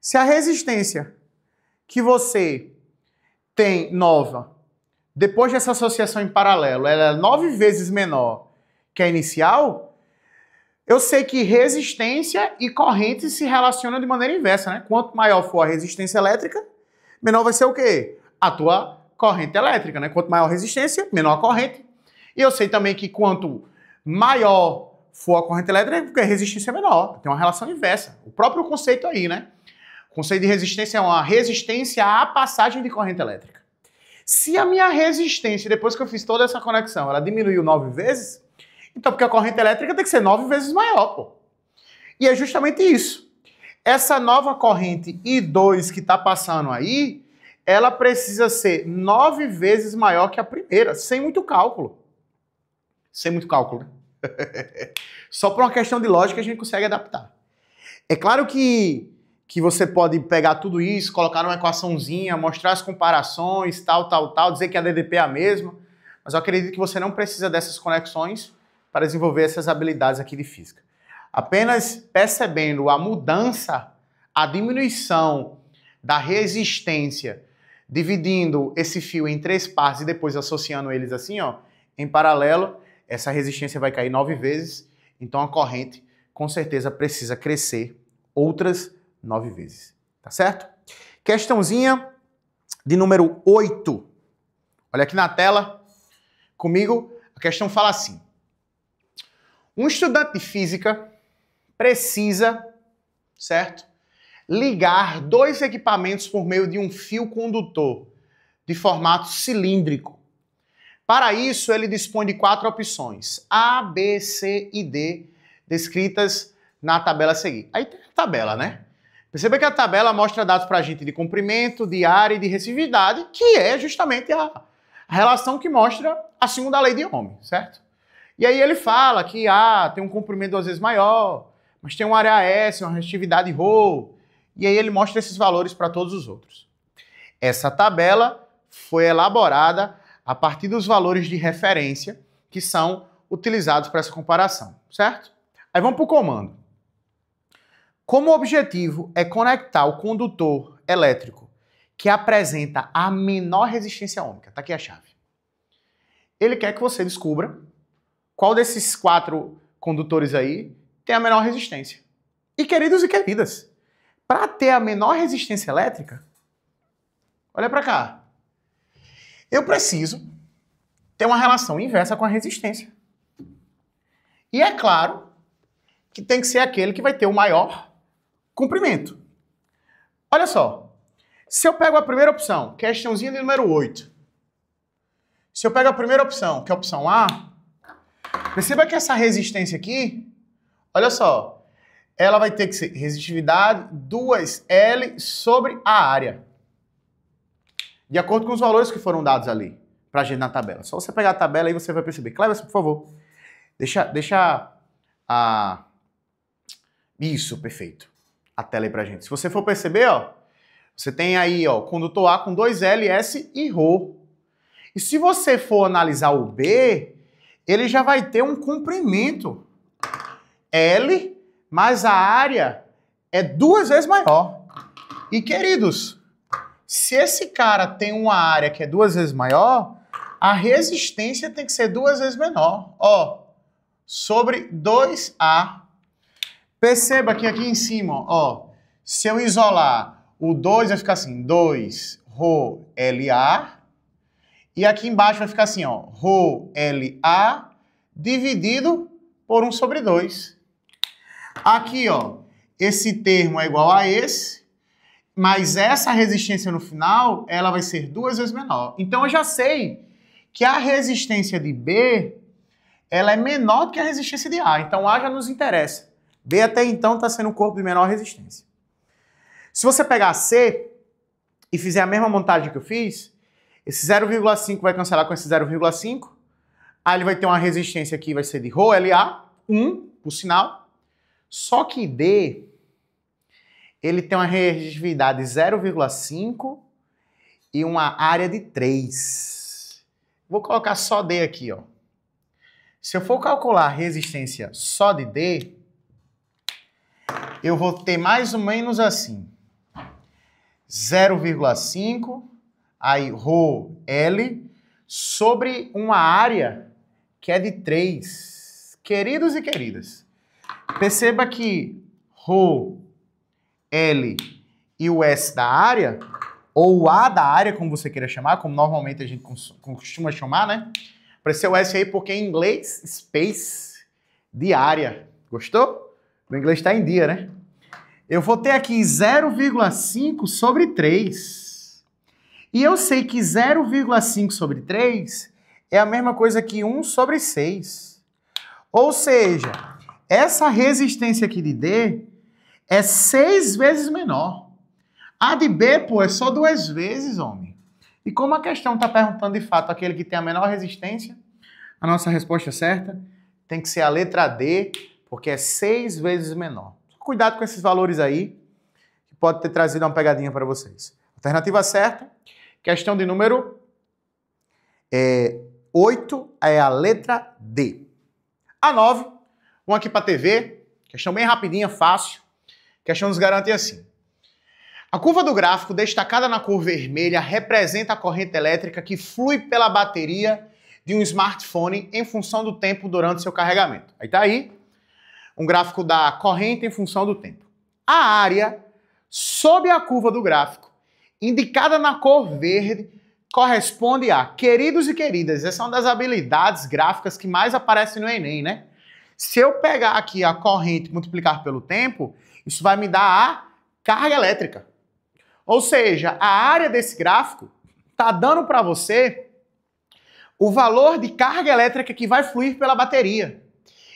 Se a resistência que você tem nova, depois dessa associação em paralelo, ela é 9 vezes menor que a inicial, eu sei que resistência e corrente se relacionam de maneira inversa, né? Quanto maior for a resistência elétrica, menor vai ser o quê? A tua corrente elétrica, né? Quanto maior a resistência, menor a corrente. E eu sei também que quanto maior for a corrente elétrica, porque a resistência é menor. Tem uma relação inversa. O próprio conceito aí, né? O conceito de resistência é uma resistência à passagem de corrente elétrica. Se a minha resistência, depois que eu fiz toda essa conexão, ela diminuiu 9 vezes, então porque a corrente elétrica tem que ser 9 vezes maior, pô. E é justamente isso. Essa nova corrente I2 que está passando aí, ela precisa ser 9 vezes maior que a primeira, sem muito cálculo. Sem muito cálculo, né? Só por uma questão de lógica a gente consegue adaptar. É claro que você pode pegar tudo isso, colocar numa equaçãozinha, mostrar as comparações, tal, dizer que a DDP é a mesma, mas eu acredito que você não precisa dessas conexões para desenvolver essas habilidades aqui de física. Apenas percebendo a mudança, a diminuição da resistência, dividindo esse fio em 3 partes e depois associando eles assim, ó, em paralelo, essa resistência vai cair 9 vezes, então a corrente com certeza precisa crescer outras 9 vezes, tá certo? Questãozinha de número 8. Olha aqui na tela comigo, a questão fala assim: um estudante de física precisa, certo, ligar 2 equipamentos por meio de um fio condutor de formato cilíndrico. Para isso, ele dispõe de 4 opções, A, B, C e D, descritas na tabela a seguir. Aí tem a tabela, né? Perceba que a tabela mostra dados para a gente de comprimento, de área e de resistividade, que é justamente a relação que mostra a segunda lei de Ohm, certo? E aí ele fala que tem um comprimento 2 vezes maior, mas tem uma área S, uma resistividade ρ, e aí ele mostra esses valores para todos os outros. Essa tabela foi elaborada a partir dos valores de referência que são utilizados para essa comparação, certo? Aí vamos para o comando. Como o objetivo é conectar o condutor elétrico que apresenta a menor resistência ohmica, tá aqui a chave. Ele quer que você descubra qual desses 4 condutores aí tem a menor resistência. E queridos e queridas, para ter a menor resistência elétrica, olha para cá, eu preciso ter uma relação inversa com a resistência. E é claro que tem que ser aquele que vai ter o maior comprimento. Olha só, se eu pego a primeira opção, questãozinha de número 8, se eu pego a primeira opção, que é a opção A, perceba que essa resistência aqui, olha só, ela vai ter que ser resistividade 2L sobre a área. De acordo com os valores que foram dados ali pra gente na tabela. Só você pegar a tabela aí você vai perceber. Cleverson, por favor, deixa a... Isso, perfeito. A tela aí pra gente. Se você for perceber, ó, você tem aí, ó, condutor A com 2L, S e ρ. E se você for analisar o B, ele já vai ter um comprimento L, mas a área é 2 vezes maior. E, queridos, se esse cara tem uma área que é 2 vezes maior, a resistência tem que ser 2 vezes menor. Ó, sobre 2A. Perceba que aqui em cima, ó, se eu isolar o 2, vai ficar assim, 2 ρ LA. E aqui embaixo vai ficar assim, ó, ρ LA dividido por 1 sobre 2. Aqui, ó, esse termo é igual a esse, mas essa resistência no final, ela vai ser 2 vezes menor. Então eu já sei que a resistência de B, ela é menor do que a resistência de A. Então A já nos interessa. B até então está sendo um corpo de menor resistência. Se você pegar C e fizer a mesma montagem que eu fiz, esse 0,5 vai cancelar com esse 0,5. Aí ele vai ter uma resistência aqui, vai ser de ρ LA, 1, por sinal. Só que D, ele tem uma resistividade 0,5 e uma área de 3. Vou colocar só D aqui, ó. Se eu for calcular a resistência só de D, eu vou ter mais ou menos assim. 0,5, aí ρ L, sobre uma área que é de 3. Queridos e queridas, perceba que ρ L e o S da área, ou o A da área, como você queira chamar, como normalmente a gente costuma chamar, né? Apareceu o S aí porque em inglês, space, de área. Gostou? O inglês está em dia, né? Eu vou ter aqui 0,5 sobre 3. E eu sei que 0,5 sobre 3 é a mesma coisa que 1 sobre 6. Ou seja, essa resistência aqui de D é 6 vezes menor. A de B, pô, é só 2 vezes, homem. E como a questão está perguntando de fato aquele que tem a menor resistência, a nossa resposta certa tem que ser a letra D, porque é 6 vezes menor. Cuidado com esses valores aí, que pode ter trazido uma pegadinha para vocês. Alternativa certa, questão de número 8 é a letra D. A 9, vamos aqui para a TV, questão bem rapidinha, fácil. A questão nos garante assim. A curva do gráfico, destacada na cor vermelha, representa a corrente elétrica que flui pela bateria de um smartphone em função do tempo durante seu carregamento. Aí tá aí, um gráfico da corrente em função do tempo. A área sob a curva do gráfico, indicada na cor verde, corresponde a, queridos e queridas, essa é uma das habilidades gráficas que mais aparece no Enem, né? Se eu pegar aqui a corrente e multiplicar pelo tempo, isso vai me dar a carga elétrica. Ou seja, a área desse gráfico está dando para você o valor de carga elétrica que vai fluir pela bateria.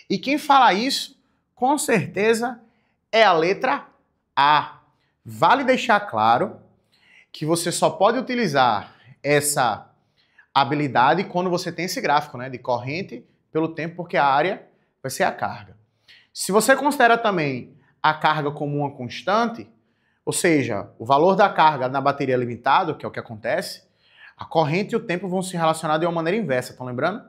E quem fala isso, com certeza, é a letra A. Vale deixar claro que você só pode utilizar essa habilidade quando você tem esse gráfico, né, de corrente pelo tempo, porque a área vai ser a carga. Se você considera também a carga como uma constante, ou seja, o valor da carga na bateria limitado, que é o que acontece, a corrente e o tempo vão se relacionar de uma maneira inversa, estão lembrando?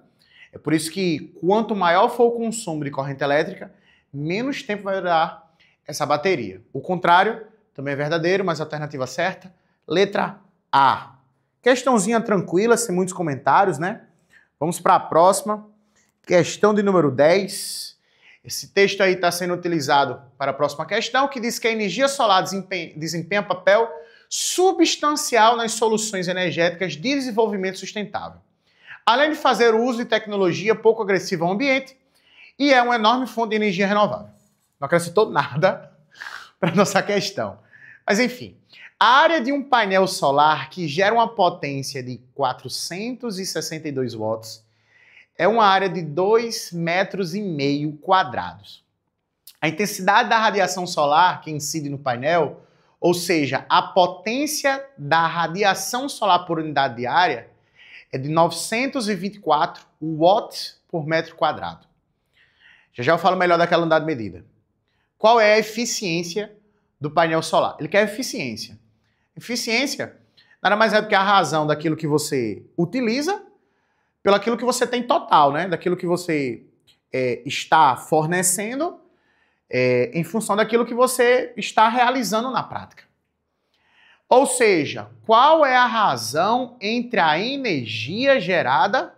É por isso que quanto maior for o consumo de corrente elétrica, menos tempo vai durar essa bateria. O contrário também é verdadeiro, mas a alternativa certa, letra A. Questãozinha tranquila, sem muitos comentários, né? Vamos para a próxima. Questão de número 10. Esse texto aí está sendo utilizado para a próxima questão, que diz que a energia solar desempenha papel substancial nas soluções energéticas de desenvolvimento sustentável, além de fazer o uso de tecnologia pouco agressiva ao ambiente, e é uma enorme fonte de energia renovável. Não acrescentou nada para a nossa questão. Mas enfim, a área de um painel solar que gera uma potência de 462 watts é uma área de 2,5 metros quadrados. A intensidade da radiação solar que incide no painel, ou seja, a potência da radiação solar por unidade de área, é de 924 watts por metro quadrado. Já eu falo melhor daquela unidade medida. Qual é a eficiência do painel solar? Ele quer eficiência. Eficiência nada mais é do que a razão daquilo que você utiliza pelo aquilo que você tem total, né? Daquilo que você está fornecendo em função daquilo que você está realizando na prática. Ou seja, qual é a razão entre a energia gerada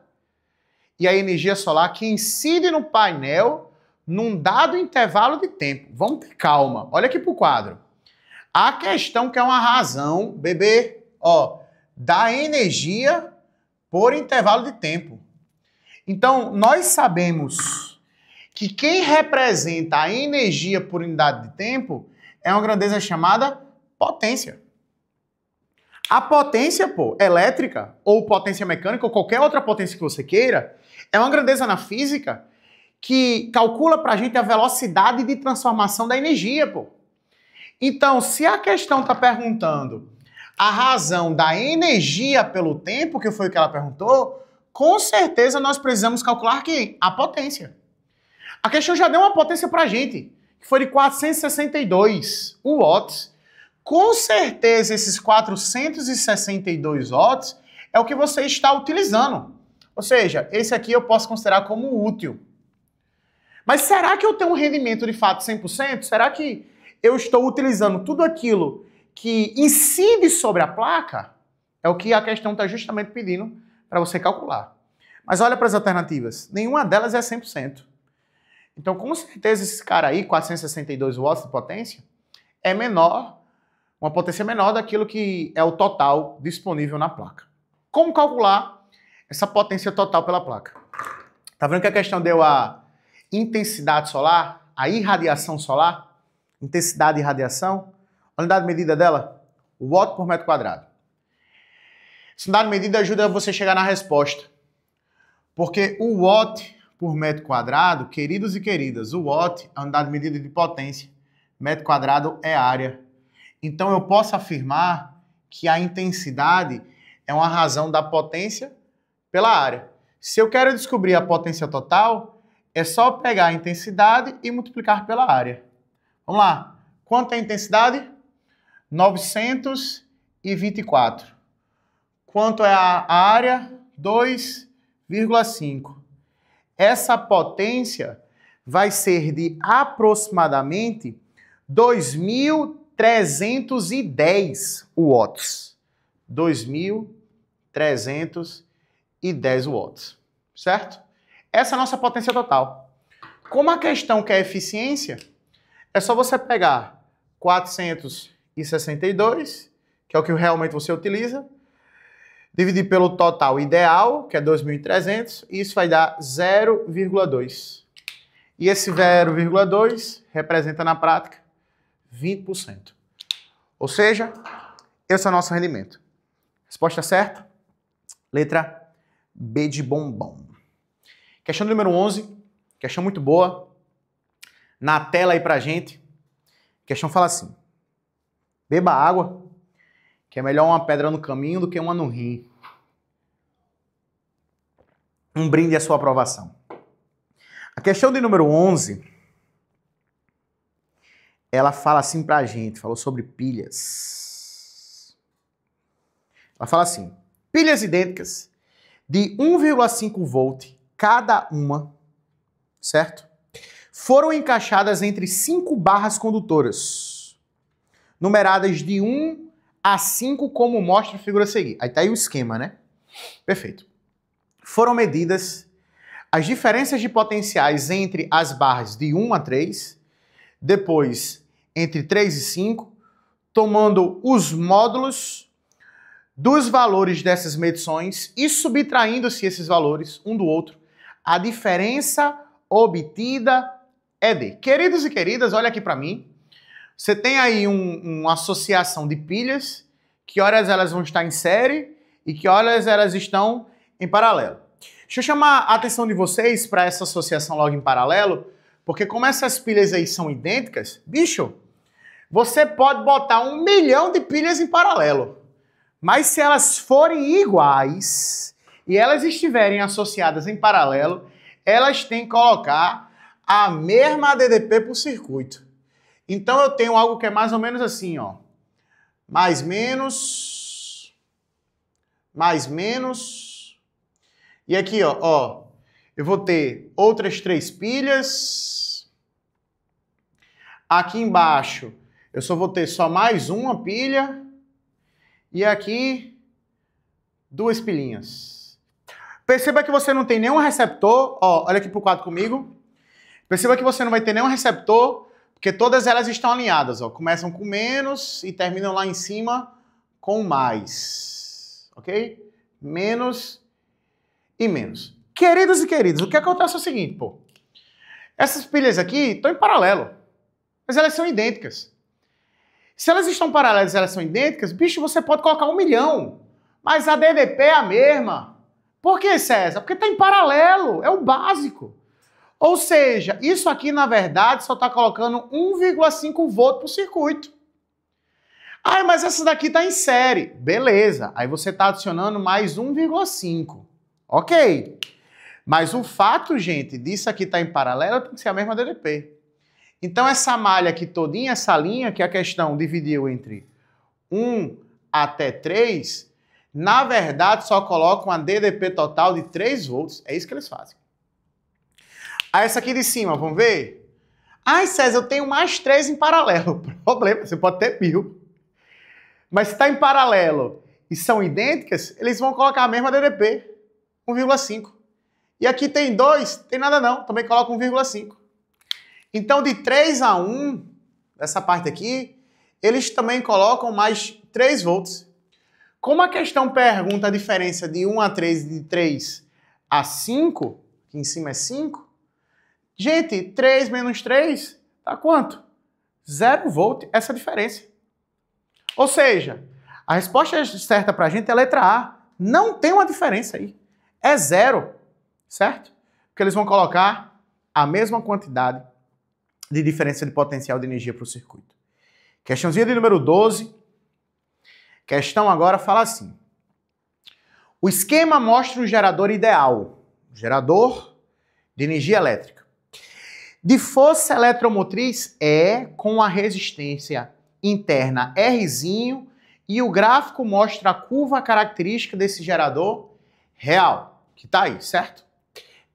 e a energia solar que incide no painel num dado intervalo de tempo? Vamos ter calma. Olha aqui para o quadro. A questão que é uma razão, bebê, da energia por intervalo de tempo. Então, nós sabemos que quem representa a energia por unidade de tempo é uma grandeza chamada potência. A potência, elétrica, ou potência mecânica, ou qualquer outra potência que você queira, é uma grandeza na física que calcula pra gente a velocidade de transformação da energia, Então, se a questão está perguntando a razão da energia pelo tempo, que foi o que ela perguntou, com certeza nós precisamos calcular quem? A potência. A questão já deu uma potência pra gente, que foi de 462 watts. Com certeza esses 462 watts é o que você está utilizando. Ou seja, esse aqui eu posso considerar como útil. Mas será que eu tenho um rendimento de fato 100%? Será que eu estou utilizando tudo aquilo que incide sobre a placa? É o que a questão está justamente pedindo para você calcular. Mas olha para as alternativas. Nenhuma delas é 100%. Então, com certeza, esse cara aí, 462 watts de potência, é menor, uma potência menor daquilo que é o total disponível na placa. Como calcular essa potência total pela placa? Tá vendo que a questão deu a intensidade solar, a irradiação solar, intensidade e radiação? A unidade de medida dela, watt por metro quadrado. Essa unidade de medida ajuda você a chegar na resposta. Porque o watt por metro quadrado, queridos e queridas, o watt é a unidade de medida de potência, metro quadrado é área. Então eu posso afirmar que a intensidade é uma razão da potência pela área. Se eu quero descobrir a potência total, é só pegar a intensidade e multiplicar pela área. Vamos lá. Quanto é a intensidade? 924. Quanto é a área? 2,5. Essa potência vai ser de aproximadamente 2.310 watts. 2.310 watts, certo? Essa é a nossa potência total. Como a questão quer eficiência, é só você pegar 462, que é o que realmente você utiliza, dividir pelo total ideal, que é 2.300, e isso vai dar 0,2. E esse 0,2 representa na prática 20%. Ou seja, esse é o nosso rendimento. Resposta certa? Letra B de bombom. Questão número 11, questão muito boa. Na tela aí pra gente. A questão fala assim: beba água, que é melhor uma pedra no caminho do que uma no rim. Um brinde à sua aprovação. A questão de número 11, ela fala assim pra gente, falou sobre pilhas. Ela fala assim: pilhas idênticas de 1,5 volt cada uma, certo? Foram encaixadas entre 5 barras condutoras, numeradas de 1 a 5, como mostra a figura a seguir. Aí tá aí o esquema, né? Perfeito. Foram medidas as diferenças de potenciais entre as barras de 1 a 3, depois entre 3 e 5, tomando os módulos dos valores dessas medições e subtraindo-se esses valores um do outro. A diferença obtida é de... Queridos e queridas, olha aqui para mim. Você tem aí uma associação de pilhas, que horas elas vão estar em série e que horas elas estão em paralelo. Deixa eu chamar a atenção de vocês para essa associação logo em paralelo, porque como essas pilhas aí são idênticas, bicho, você pode botar 1 milhão de pilhas em paralelo. Mas se elas forem iguais e elas estiverem associadas em paralelo, elas têm que colocar a mesma DDP por circuito. Então eu tenho algo que é mais ou menos assim, ó. Mais menos. E aqui, ó, eu vou ter outras 3 pilhas. Aqui embaixo, eu só vou ter só mais uma pilha. E aqui, 2 pilhinhas. Perceba que você não tem nenhum receptor. Ó, olha aqui pro quadro comigo. Perceba que você não vai ter nenhum receptor, porque todas elas estão alinhadas. Ó. Começam com menos e terminam lá em cima com mais. Ok? Menos e menos. Queridos e queridas, o que acontece é o seguinte, pô. Essas pilhas aqui estão em paralelo, mas elas são idênticas. Se elas estão paralelas e elas são idênticas, bicho, você pode colocar 1 milhão, mas a DDP é a mesma. Por que, César? Porque está em paralelo, é o básico. Ou seja, isso aqui, na verdade, só está colocando 1,5 volt para o circuito. Ah, mas essa daqui está em série. Beleza, aí você está adicionando mais 1,5. Ok. Mas o fato, gente, disso aqui estar em paralelo tem que ser a mesma DDP. Então essa malha aqui todinha, essa linha que a questão dividiu entre 1 até 3, na verdade só coloca uma DDP total de 3 volts. É isso que eles fazem. Aí essa aqui de cima, vamos ver? Ai, César, eu tenho mais 3 em paralelo. Problema, você pode ter 1000. Mas se está em paralelo e são idênticas, eles vão colocar a mesma DDP, 1,5. E aqui tem 2, tem nada não, também coloca 1,5. Então de 3 a 1, dessa parte aqui, eles também colocam mais 3 volts. Como a questão pergunta a diferença de 1 a 3 e de 3 a 5, que em cima é 5, gente, 3 menos 3 dá quanto? 0 volt, essa é a diferença. Ou seja, a resposta certa para a gente é a letra A. Não tem uma diferença aí. É 0, certo? Porque eles vão colocar a mesma quantidade de diferença de potencial de energia para o circuito. Questãozinha de número 12. Questão agora fala assim. O esquema mostra o gerador ideal. Gerador de energia elétrica. De força eletromotriz E com a resistência interna Rzinho e o gráfico mostra a curva característica desse gerador real, que está aí, certo?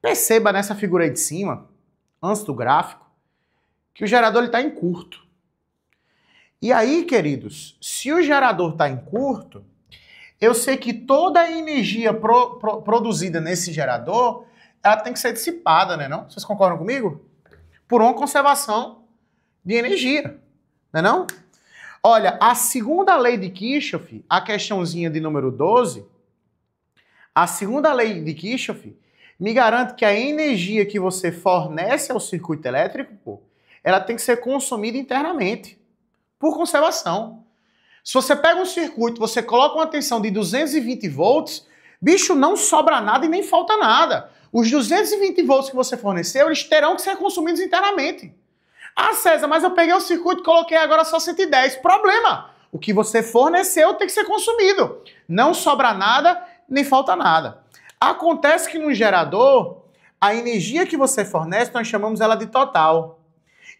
Perceba nessa figura aí de cima, antes do gráfico, que o gerador está em curto. E aí, queridos, se o gerador está em curto, eu sei que toda a energia produzida nesse gerador, ela tem que ser dissipada, né não? Vocês concordam comigo? Por uma conservação de energia, né não? Olha, a segunda lei de Kirchhoff, a questãozinha de número 12, a segunda lei de Kirchhoff me garante que a energia que você fornece ao circuito elétrico, pô, ela tem que ser consumida internamente, por conservação. Se você pega um circuito, você coloca uma tensão de 220 volts, bicho, não sobra nada e nem falta nada. Os 220 volts que você forneceu, eles terão que ser consumidos internamente. Ah, César, mas eu peguei o circuito e coloquei agora só 110. Problema! O que você forneceu tem que ser consumido. Não sobra nada, nem falta nada. Acontece que no gerador, a energia que você fornece, nós chamamos ela de total.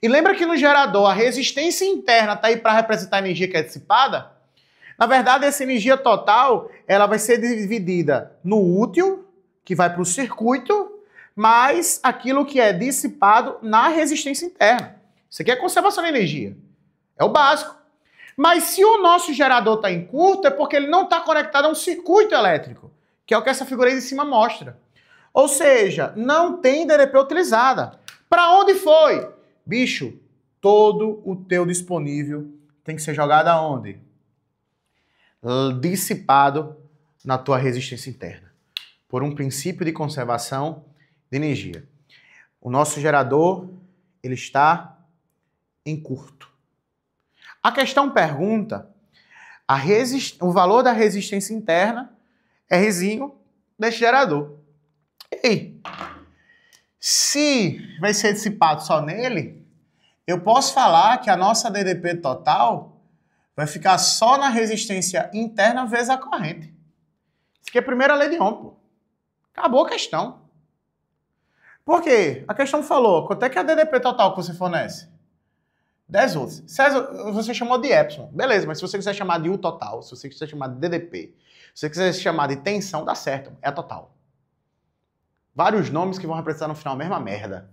E lembra que no gerador, a resistência interna está aí para representar a energia que é dissipada? Na verdade, essa energia total, ela vai ser dividida no útil, que vai para o circuito, mais aquilo que é dissipado na resistência interna. Isso aqui é conservação de energia. É o básico. Mas se o nosso gerador está em curto, é porque ele não está conectado a um circuito elétrico, que é o que essa figura aí de cima mostra. Ou seja, não tem DDP utilizada. Para onde foi? Bicho, todo o teu disponível tem que ser jogado aonde? Dissipado na tua resistência interna. Por um princípio de conservação de energia. O nosso gerador, ele está em curto. A questão pergunta o valor da resistência interna, Rzinho, desse gerador. E aí? Se vai ser dissipado só nele, eu posso falar que a nossa DDP total vai ficar só na resistência interna vezes a corrente. Isso aqui é a primeira lei de Ohm, pô. Acabou a questão. Por quê? A questão falou, quanto é que é a DDP total que você fornece? 10 volts. César, você chamou de epsilon. Beleza, mas se você quiser chamar de U total, se você quiser chamar de DDP, se você quiser chamar de tensão, dá certo. É a total. Vários nomes que vão representar no final a mesma merda.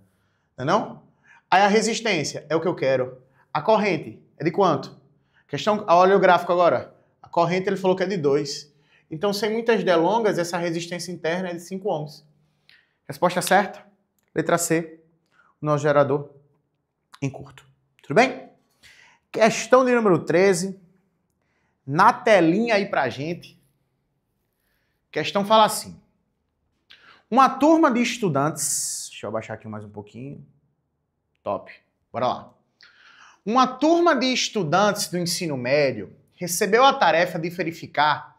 Não é não? Aí a resistência é o que eu quero. A corrente é de quanto? Questão, olha o gráfico agora. A corrente ele falou que é de 2. Então, sem muitas delongas, essa resistência interna é de 5 ohms. Resposta certa? Letra C, o nosso gerador em curto. Tudo bem? Questão de número 13. Na telinha aí pra gente. Questão fala assim. Uma turma de estudantes... Deixa eu abaixar aqui mais um pouquinho. Top. Bora lá. Uma turma de estudantes do ensino médio recebeu a tarefa de verificar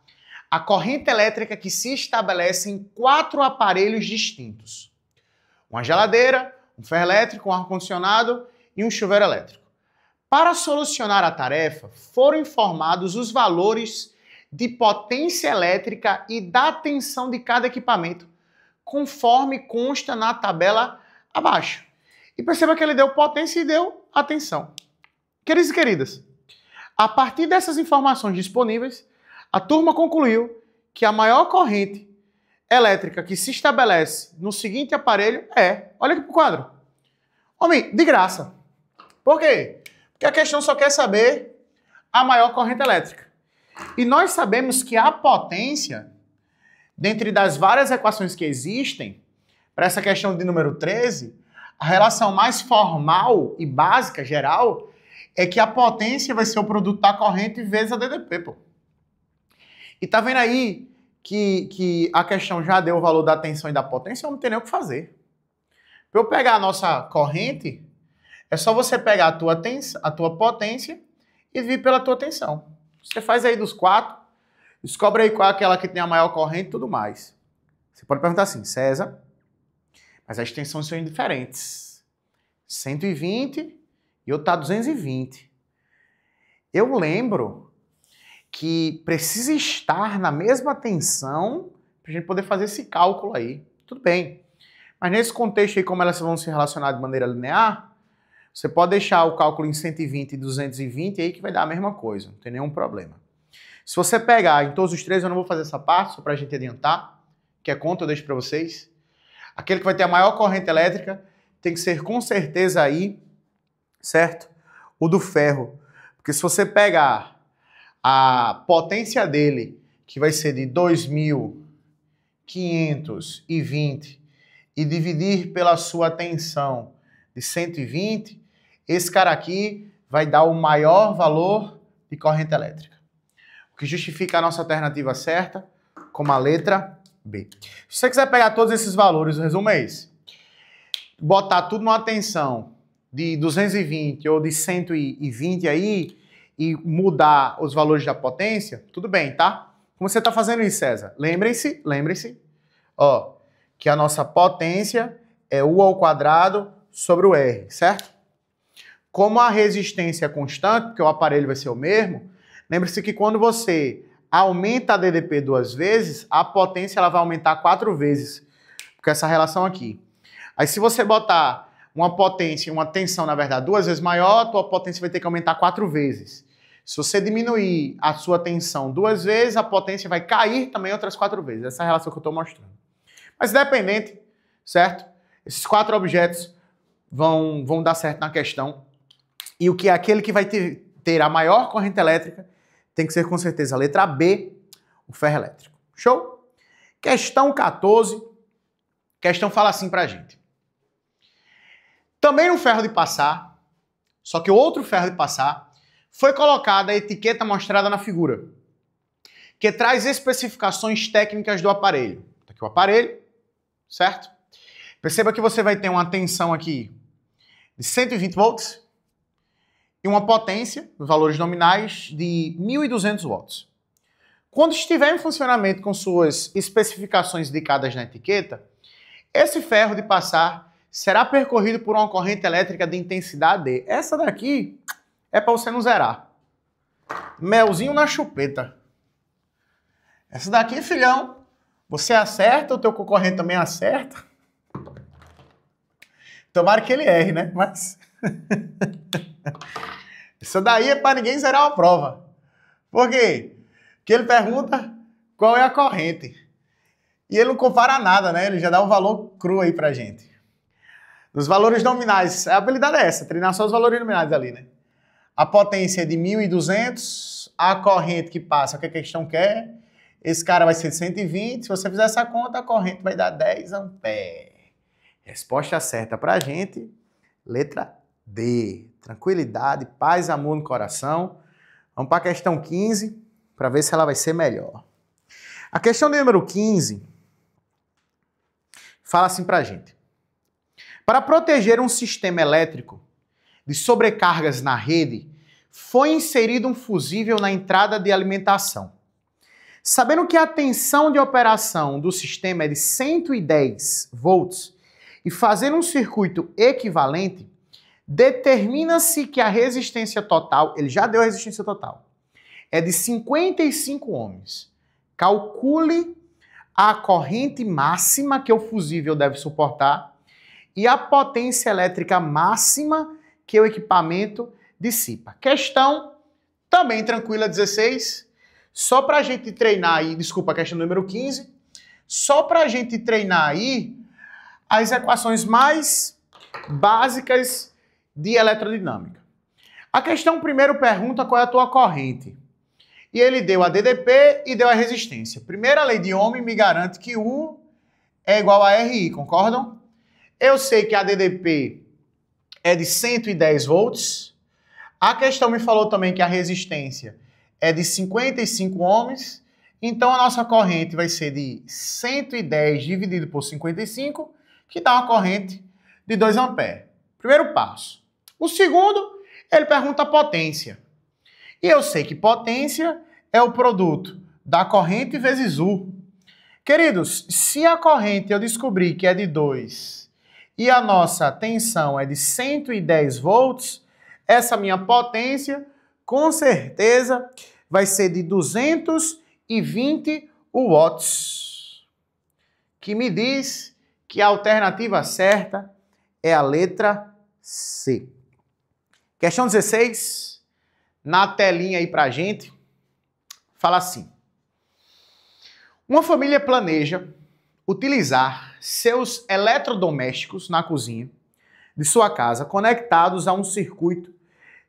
a corrente elétrica que se estabelece em 4 aparelhos distintos. Uma geladeira, um ferro elétrico, um ar-condicionado e um chuveiro elétrico. Para solucionar a tarefa, foram informados os valores de potência elétrica e da tensão de cada equipamento, conforme consta na tabela abaixo. E perceba que ele deu potência e deu a tensão. Queridos e queridas, a partir dessas informações disponíveis, a turma concluiu que a maior corrente elétrica que se estabelece no seguinte aparelho é... Olha aqui pro quadro. Homem, de graça. Por quê? Porque a questão só quer saber a maior corrente elétrica. E nós sabemos que a potência, dentre das várias equações que existem, para essa questão de número 13, a relação mais formal e básica, geral, é que a potência vai ser o produto da corrente vezes a DDP, pô. E tá vendo aí que a questão já deu o valor da tensão e da potência, eu não tenho nem o que fazer. Para eu pegar a nossa corrente, é só você pegar a tua potência e vir pela tua tensão. Você faz aí dos 4, descobre aí qual é aquela que tem a maior corrente e tudo mais. Você pode perguntar assim, César, mas as tensões são diferentes. 120 e outro tá 220. Eu lembro que precisa estar na mesma tensão para a gente poder fazer esse cálculo aí. Tudo bem. Mas nesse contexto aí, como elas vão se relacionar de maneira linear, você pode deixar o cálculo em 120 e 220 aí que vai dar a mesma coisa. Não tem nenhum problema. Se você pegar em todos os três, eu não vou fazer essa parte, só para a gente adiantar, que é conta, eu deixo para vocês. Aquele que vai ter a maior corrente elétrica tem que ser com certeza aí, certo? O do ferro. Porque se você pegar a potência dele, que vai ser de 2.520, e dividir pela sua tensão de 120, esse cara aqui vai dar o maior valor de corrente elétrica. O que justifica a nossa alternativa certa como a letra B. Se você quiser pegar todos esses valores, o resumo é esse. Botar tudo numa tensão de 220 ou de 120 aí e mudar os valores da potência, tudo bem, tá? Como você está fazendo isso, César? Lembre-se, ó, que a nossa potência é U ao quadrado sobre o R, certo? Como a resistência é constante, porque o aparelho vai ser o mesmo, lembre-se que quando você aumenta a DDP 2 vezes, a potência ela vai aumentar 4 vezes, porque essa relação aqui. Aí se você botar uma potência e uma tensão, na verdade, 2 vezes maior, a tua potência vai ter que aumentar 4 vezes. Se você diminuir a sua tensão 2 vezes, a potência vai cair também outras 4 vezes. Essa é a relação que eu estou mostrando. Mas independente, certo? Esses 4 objetos vão dar certo na questão. E o que é aquele que vai ter a maior corrente elétrica tem que ser com certeza a letra B, o ferro elétrico. Show? Questão 14. Questão fala assim pra gente. Também no ferro de passar, só que outro ferro de passar, foi colocada a etiqueta mostrada na figura, que traz especificações técnicas do aparelho. Tá aqui o aparelho, certo? Perceba que você vai ter uma tensão aqui de 120 volts e uma potência, os valores nominais, de 1.200 watts. Quando estiver em funcionamento com suas especificações indicadas na etiqueta, esse ferro de passar será percorrido por uma corrente elétrica de intensidade D. Essa daqui é para você não zerar. Melzinho na chupeta. Essa daqui, filhão, você acerta, o teu concorrente também acerta. Tomara que ele erre, né? Mas isso daí é para ninguém zerar uma prova. Por quê? Porque ele pergunta qual é a corrente. E ele não compara nada, né? Ele já dá o valor cru aí pra gente. Nos valores nominais, a habilidade é essa, treinar só os valores nominais ali, né? A potência é de 1.200, a corrente que passa, o que a questão quer, esse cara vai ser de 120, se você fizer essa conta, a corrente vai dar 10 amperes. Resposta certa pra gente, letra D. Tranquilidade, paz, amor no coração. Vamos para a questão 15, para ver se ela vai ser melhor. A questão número 15 fala assim pra gente. Para proteger um sistema elétrico de sobrecargas na rede, foi inserido um fusível na entrada de alimentação. Sabendo que a tensão de operação do sistema é de 110 volts e fazendo um circuito equivalente, determina-se que a resistência total, ele já deu a resistência total, é de 55 ohms. Calcule a corrente máxima que o fusível deve suportar e a potência elétrica máxima que o equipamento dissipa. Questão também tranquila, 16. Só para a gente treinar aí, desculpa, a questão número 15. Só para a gente treinar aí as equações mais básicas de eletrodinâmica. A questão primeiro pergunta qual é a tua corrente. E ele deu a DDP e deu a resistência. Primeira lei de Ohm me garante que U é igual a RI, concordam? Eu sei que a DDP é de 110 volts. A questão me falou também que a resistência é de 55 ohms. Então a nossa corrente vai ser de 110 dividido por 55, que dá uma corrente de 2 amperes. Primeiro passo. O segundo, ele pergunta a potência. E eu sei que potência é o produto da corrente vezes U. Queridos, se a corrente eu descobrir que é de 2 e a nossa tensão é de 110 volts, essa minha potência, com certeza, vai ser de 220 watts. Que me diz que a alternativa certa é a letra C. Questão 16, na telinha aí pra gente, fala assim. Uma família planeja utilizar seus eletrodomésticos na cozinha de sua casa conectados a um circuito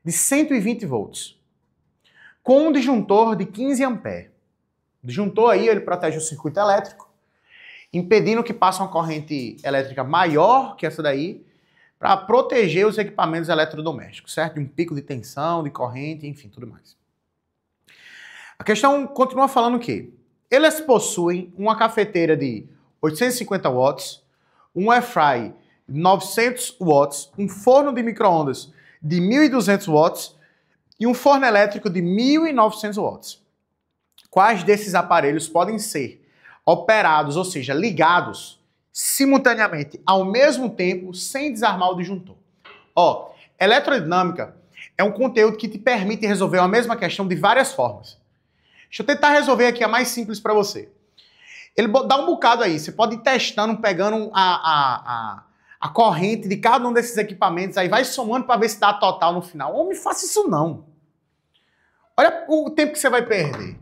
de 120 volts com um disjuntor de 15 amperes. O disjuntor aí, ele protege o circuito elétrico, impedindo que passe uma corrente elétrica maior que essa daí, para proteger os equipamentos eletrodomésticos, certo? De um pico de tensão, de corrente, enfim, tudo mais. A questão continua falando que eles possuem uma cafeteira de 850 watts, um air fry de 900 watts, um forno de micro-ondas de 1.200 watts e um forno elétrico de 1.900 watts. Quais desses aparelhos podem ser operados, ou seja, ligados simultaneamente, ao mesmo tempo, sem desarmar o disjuntor? Ó, eletrodinâmica é um conteúdo que te permite resolver a mesma questão de várias formas. Deixa eu tentar resolver aqui a mais simples para você. Ele dá um bocado aí, você pode ir testando, pegando a corrente de cada um desses equipamentos, aí vai somando para ver se dá a total no final. Ou me faça isso não. Olha o tempo que você vai perder.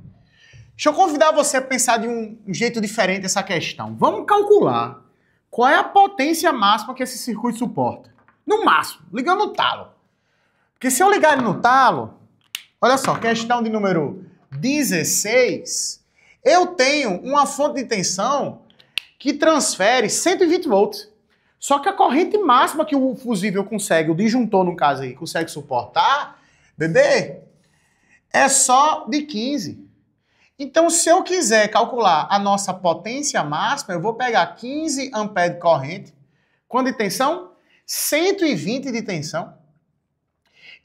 Deixa eu convidar você a pensar de um jeito diferente essa questão. Vamos calcular qual é a potência máxima que esse circuito suporta. No máximo, ligando no talo. Porque se eu ligar ele no talo, olha só, questão de número 16, eu tenho uma fonte de tensão que transfere 120 volts. Só que a corrente máxima que o fusível consegue, o disjuntor no caso aí, consegue suportar, bebê, é só de 15. Então, se eu quiser calcular a nossa potência máxima, eu vou pegar 15 amperes de corrente. Quanto de tensão? 120 de tensão.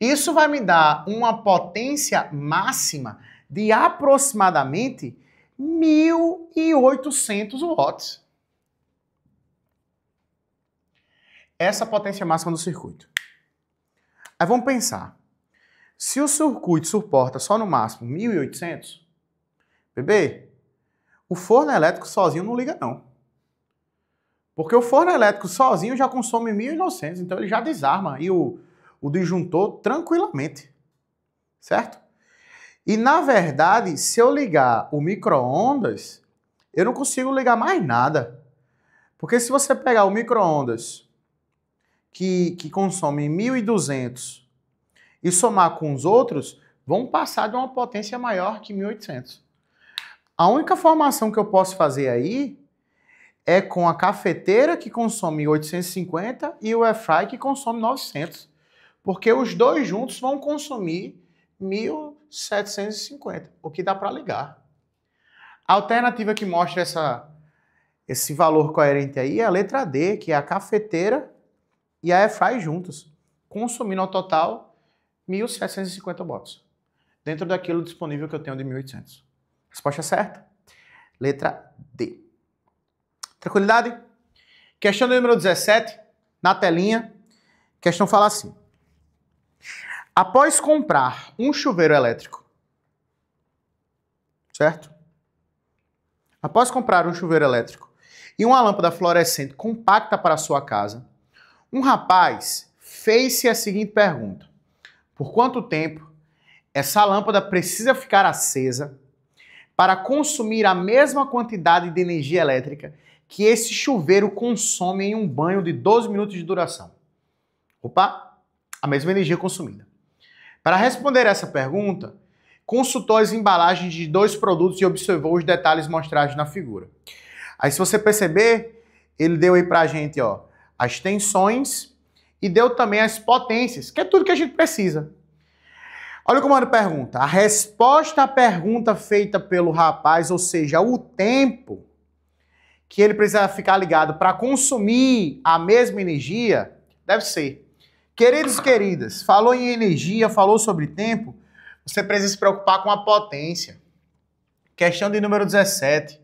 Isso vai me dar uma potência máxima de aproximadamente 1.800 watts. Essa é a potência máxima do circuito. Aí vamos pensar. Se o circuito suporta só no máximo 1.800, bebê, o forno elétrico sozinho não liga não. Porque o forno elétrico sozinho já consome 1.900, então ele já desarma aí o disjuntor tranquilamente. Certo? E na verdade, se eu ligar o micro-ondas, eu não consigo ligar mais nada. Porque se você pegar o micro-ondas que consome 1.200 e somar com os outros, vão passar de uma potência maior que 1.800. A única formação que eu posso fazer aí é com a cafeteira que consome 850 e o airfry que consome 900. Porque os dois juntos vão consumir 1.750, o que dá para ligar. A alternativa que mostra esse valor coerente aí é a letra D, que é a cafeteira e a airfry juntos, consumindo ao total 1.750 watts, dentro daquilo disponível que eu tenho de 1.800. Resposta certa? Letra D. Tranquilidade? Questão número 17, na telinha. A questão fala assim. Após comprar um chuveiro elétrico, certo? Após comprar um chuveiro elétrico e uma lâmpada fluorescente compacta para a sua casa, um rapaz fez-se a seguinte pergunta. Por quanto tempo essa lâmpada precisa ficar acesa para consumir a mesma quantidade de energia elétrica que esse chuveiro consome em um banho de 12 minutos de duração? Opa, a mesma energia consumida. Para responder essa pergunta, consultou as embalagens de dois produtos e observou os detalhes mostrados na figura. Aí, se você perceber, ele deu aí pra gente, ó, as tensões e deu também as potências, que é tudo que a gente precisa. Olha como ele pergunta. A resposta à pergunta feita pelo rapaz, ou seja, o tempo que ele precisa ficar ligado para consumir a mesma energia, deve ser. Queridos e queridas, falou em energia, falou sobre tempo, você precisa se preocupar com a potência. Questão de número 17.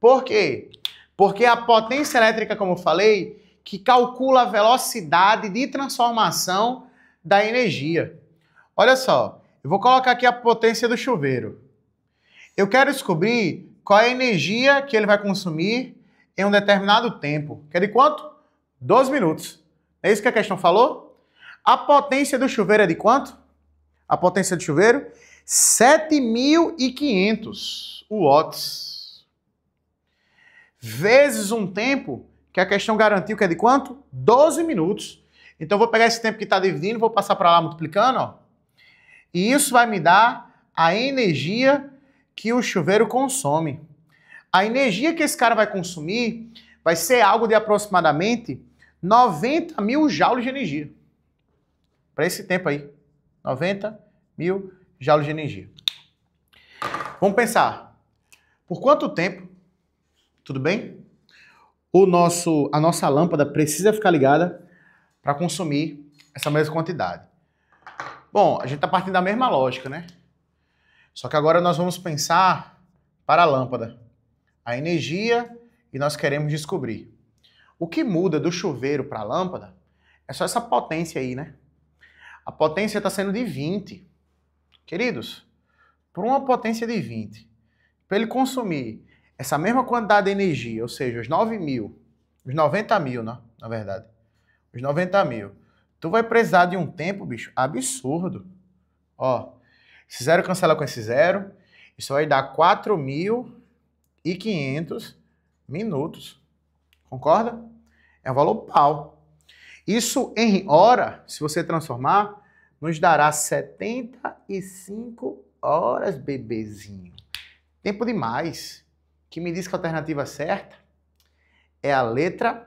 Por quê? Porque a potência elétrica, como eu falei, que calcula a velocidade de transformação da energia. Olha só, eu vou colocar aqui a potência do chuveiro. Eu quero descobrir qual é a energia que ele vai consumir em um determinado tempo. Que é de quanto? 12 minutos. É isso que a questão falou? A potência do chuveiro é de quanto? A potência do chuveiro? 7.500 watts. Vezes um tempo que a questão garantiu que é de quanto? 12 minutos. Então eu vou pegar esse tempo que está dividindo, vou passar para lá multiplicando, ó. E isso vai me dar a energia que o chuveiro consome. A energia que esse cara vai consumir vai ser algo de aproximadamente 90 mil joules de energia. Para esse tempo aí. 90 mil joules de energia. Vamos pensar. Por quanto tempo, tudo bem? A nossa lâmpada precisa ficar ligada para consumir essa mesma quantidade. Bom, a gente está partindo da mesma lógica, né? Só que agora nós vamos pensar para a lâmpada. A energia e nós queremos descobrir. O que muda do chuveiro para a lâmpada é só essa potência aí, né? A potência está sendo de 20. Queridos, por uma potência de 20, para ele consumir essa mesma quantidade de energia, ou seja, os 9 mil, os 90 mil, né? Na verdade, os 90 mil, tu vai precisar de um tempo, bicho, absurdo. Ó, esse zero cancela com esse zero, isso vai dar 4.500 minutos. Concorda? É um valor pau. Isso em hora, se você transformar, nos dará 75 horas, bebezinho. Tempo demais. Que me diz que a alternativa certa é a letra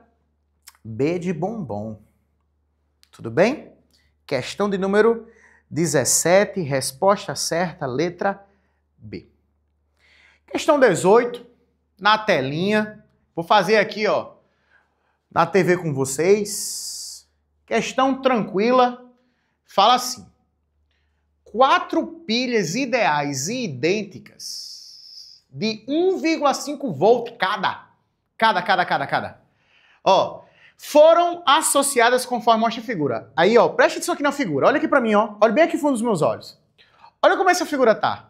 B de bombom. Tudo bem? Questão de número 17, resposta certa, letra B. Questão 18, na telinha. Vou fazer aqui, ó, na TV com vocês. Questão tranquila. Fala assim. 4 pilhas ideais e idênticas de 1,5 volt cada. Ó, foram associadas conforme mostra a figura. Aí, ó, presta atenção aqui na figura. Olha aqui pra mim, ó. Olha bem aqui no fundo dos meus olhos. Olha como essa figura tá.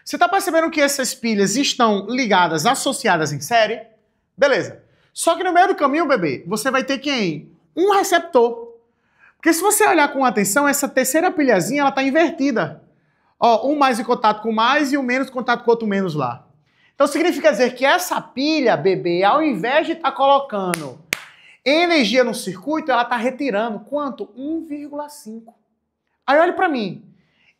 Você tá percebendo que essas pilhas estão ligadas, associadas em série? Beleza. Só que no meio do caminho, bebê, você vai ter quem? Um receptor. Porque se você olhar com atenção, essa terceira pilhazinha, ela tá invertida. Ó, um mais em contato com mais e um menos em contato com o outro menos lá. Então significa dizer que essa pilha, bebê, ao invés de estar colocando energia no circuito, ela está retirando quanto? 1,5. Aí olha para mim.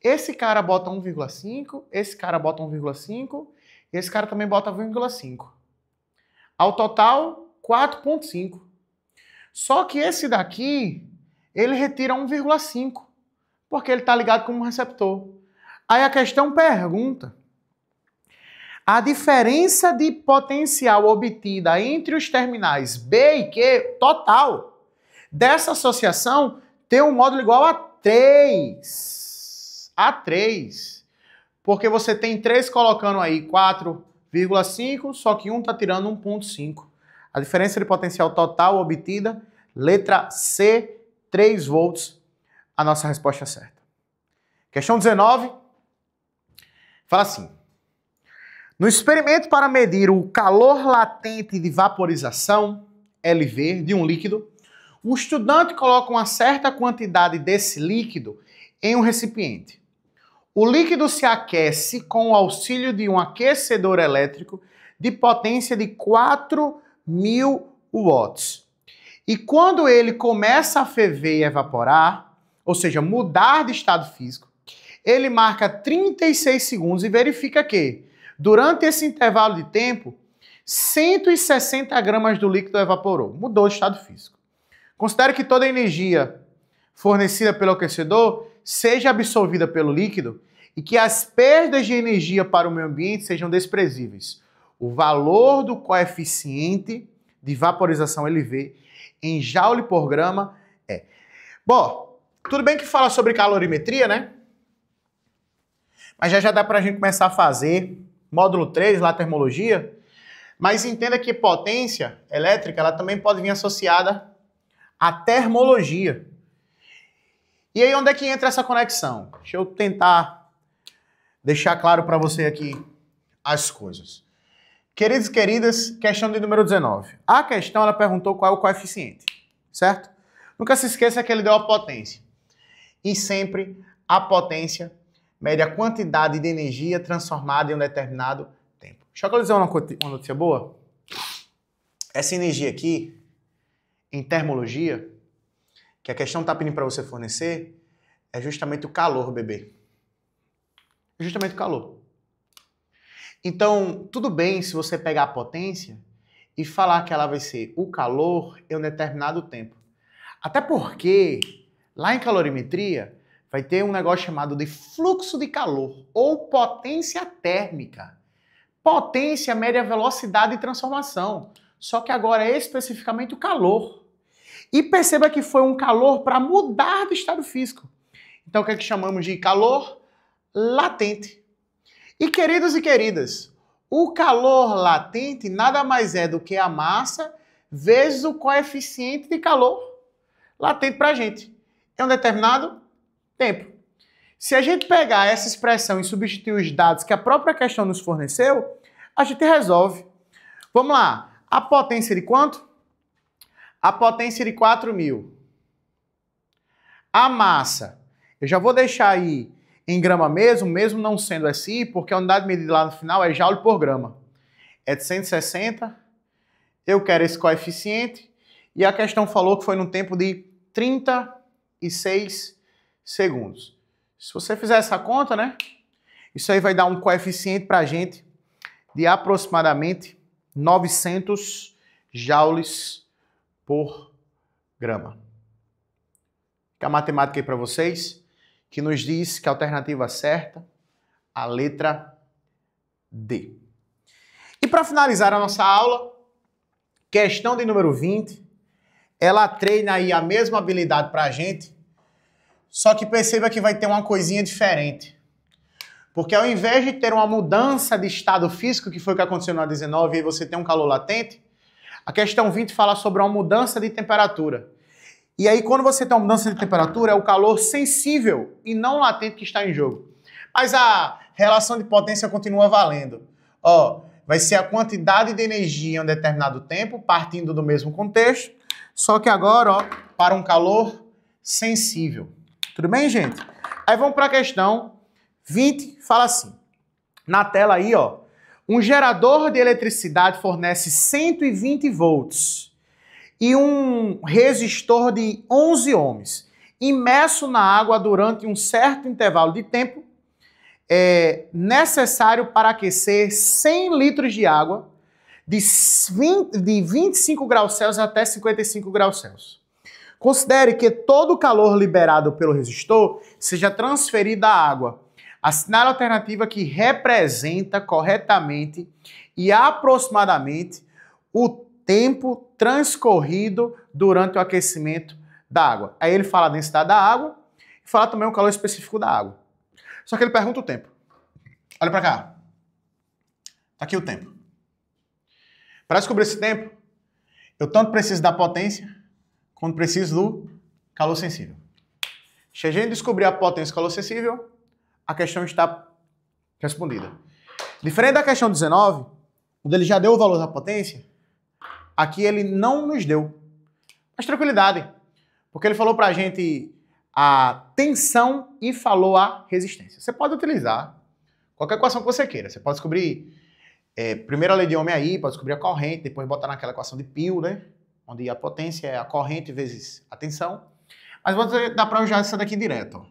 Esse cara bota 1,5, esse cara bota 1,5, esse cara também bota 1,5. Ao total, 4,5. Só que esse daqui, ele retira 1,5, porque ele está ligado como receptor. Aí a questão pergunta, a diferença de potencial obtida entre os terminais B e Q, total, dessa associação tem um módulo igual a 3. A 3. Porque você tem 3 colocando aí 4,5, só que um está tirando 1,5. A diferença de potencial total obtida, letra C, 3 volts, a nossa resposta certa. Questão 19, fala assim. No experimento para medir o calor latente de vaporização, LV, de um líquido, o estudante coloca uma certa quantidade desse líquido em um recipiente. O líquido se aquece com o auxílio de um aquecedor elétrico de potência de 4.000 watts. E quando ele começa a ferver e evaporar, ou seja, mudar de estado físico, ele marca 36 segundos e verifica que, durante esse intervalo de tempo, 160 gramas do líquido evaporou, mudou de estado físico. Considere que toda a energia fornecida pelo aquecedor seja absorvida pelo líquido e que as perdas de energia para o meio ambiente sejam desprezíveis. O valor do coeficiente de vaporização LV em joule por grama é... Bom, tudo bem que fala sobre calorimetria, né? Mas já dá para a gente começar a fazer módulo 3, lá termologia, mas entenda que potência elétrica ela também pode vir associada à termologia. E aí onde é que entra essa conexão? Deixa eu tentar deixar claro para você aqui as coisas. Queridos e queridas, questão de número 19. A questão ela perguntou qual é o coeficiente, certo? Nunca se esqueça que ele deu a potência. E sempre a potência mede a quantidade de energia transformada em um determinado tempo. Deixa eu dizer uma notícia boa. Essa energia aqui, em termologia, que a questão está pedindo para você fornecer, é justamente o calor, bebê. É justamente o calor. Então, tudo bem se você pegar a potência e falar que ela vai ser o calor em um determinado tempo. Até porque, lá em calorimetria, vai ter um negócio chamado de fluxo de calor ou potência térmica. Potência mede a velocidade de transformação, só que agora é especificamente o calor. E perceba que foi um calor para mudar de estado físico. Então o que é que chamamos de calor latente. E queridos e queridas, o calor latente nada mais é do que a massa vezes o coeficiente de calor latente para a gente. É um determinado tempo. Se a gente pegar essa expressão e substituir os dados que a própria questão nos forneceu, a gente resolve. Vamos lá. A potência de quanto? A potência de 4.000. A massa. Eu já vou deixar aí em grama mesmo não sendo SI, porque a unidade medida lá no final é joule por grama. É de 160. Eu quero esse coeficiente. E a questão falou que foi num tempo de 36 segundos. Se você fizer essa conta, né? Isso aí vai dar um coeficiente para a gente de aproximadamente 900 joules por grama. Fica a matemática aí para vocês, que nos diz que a alternativa certa, a letra D. E para finalizar a nossa aula, questão de número 20, ela treina aí a mesma habilidade para a gente, só que perceba que vai ter uma coisinha diferente. Porque ao invés de ter uma mudança de estado físico, que foi o que aconteceu na 19, e aí você tem um calor latente, a questão 20 fala sobre uma mudança de temperatura. E aí quando você tem uma mudança de temperatura, é o calor sensível e não latente que está em jogo. Mas a relação de potência continua valendo. Ó, vai ser a quantidade de energia em um determinado tempo, partindo do mesmo contexto, só que agora, ó, para um calor sensível. Tudo bem, gente? Aí vamos para a questão 20, fala assim. Na tela aí, ó, Um gerador de eletricidade fornece 120 volts e um resistor de 11 ohms, imerso na água durante um certo intervalo de tempo, é necessário para aquecer 100 litros de água de 25 graus Celsius até 55 graus Celsius. Considere que todo o calor liberado pelo resistor seja transferido à água. Assinale a alternativa que representa corretamente e aproximadamente o tempo transcorrido durante o aquecimento da água. Aí ele fala a densidade da água e fala também o calor específico da água. Só que ele pergunta o tempo. Olha para cá. Tá aqui o tempo. Para descobrir esse tempo, eu tanto preciso da potência quanto preciso do calor sensível. Se a gente descobrir a potência e o calor sensível, a questão está respondida. Diferente da questão 19, onde ele já deu o valor da potência, aqui ele não nos deu. Mas tranquilidade, porque ele falou para a gente a tensão e falou a resistência. Você pode utilizar qualquer equação que você queira. Você pode descobrir primeiro a lei de Ohm aí, pode descobrir a corrente, depois botar naquela equação de Pio, né? Onde a potência é a corrente vezes a tensão. Mas dá para usar essa daqui direto, ó,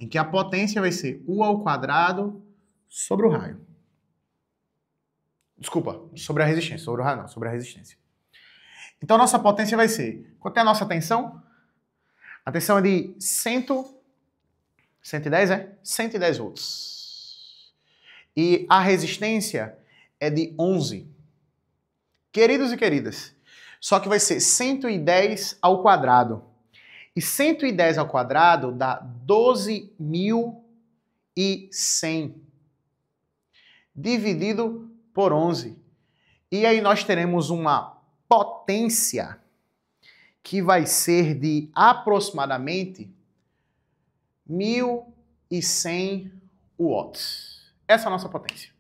em que a potência vai ser U ao quadrado sobre o raio. Desculpa, sobre a resistência. Sobre o raio não, sobre a resistência. Então a nossa potência vai ser... Quanto é a nossa tensão? A tensão é de 110, é? 110 volts. E a resistência é de 11. Queridos e queridas, só que vai ser 110 ao quadrado. E 110 ao quadrado dá 12.100. Dividido por 11. E aí nós teremos uma potência que vai ser de aproximadamente 1.100 watts. Essa é a nossa potência.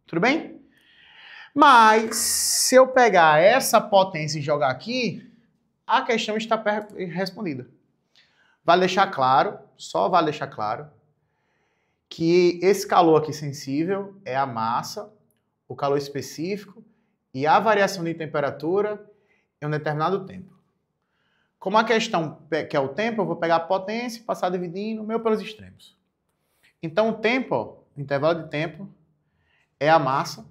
Tudo bem? Mas se eu pegar essa potência e jogar aqui, a questão está respondida. Vale deixar claro, só vale deixar claro, que esse calor aqui sensível é a massa, o calor específico e a variação de temperatura em um determinado tempo. Como a questão que é o tempo, eu vou pegar a potência e passar dividindo o meu pelos extremos. Então o tempo, ó, o intervalo de tempo, é a massa,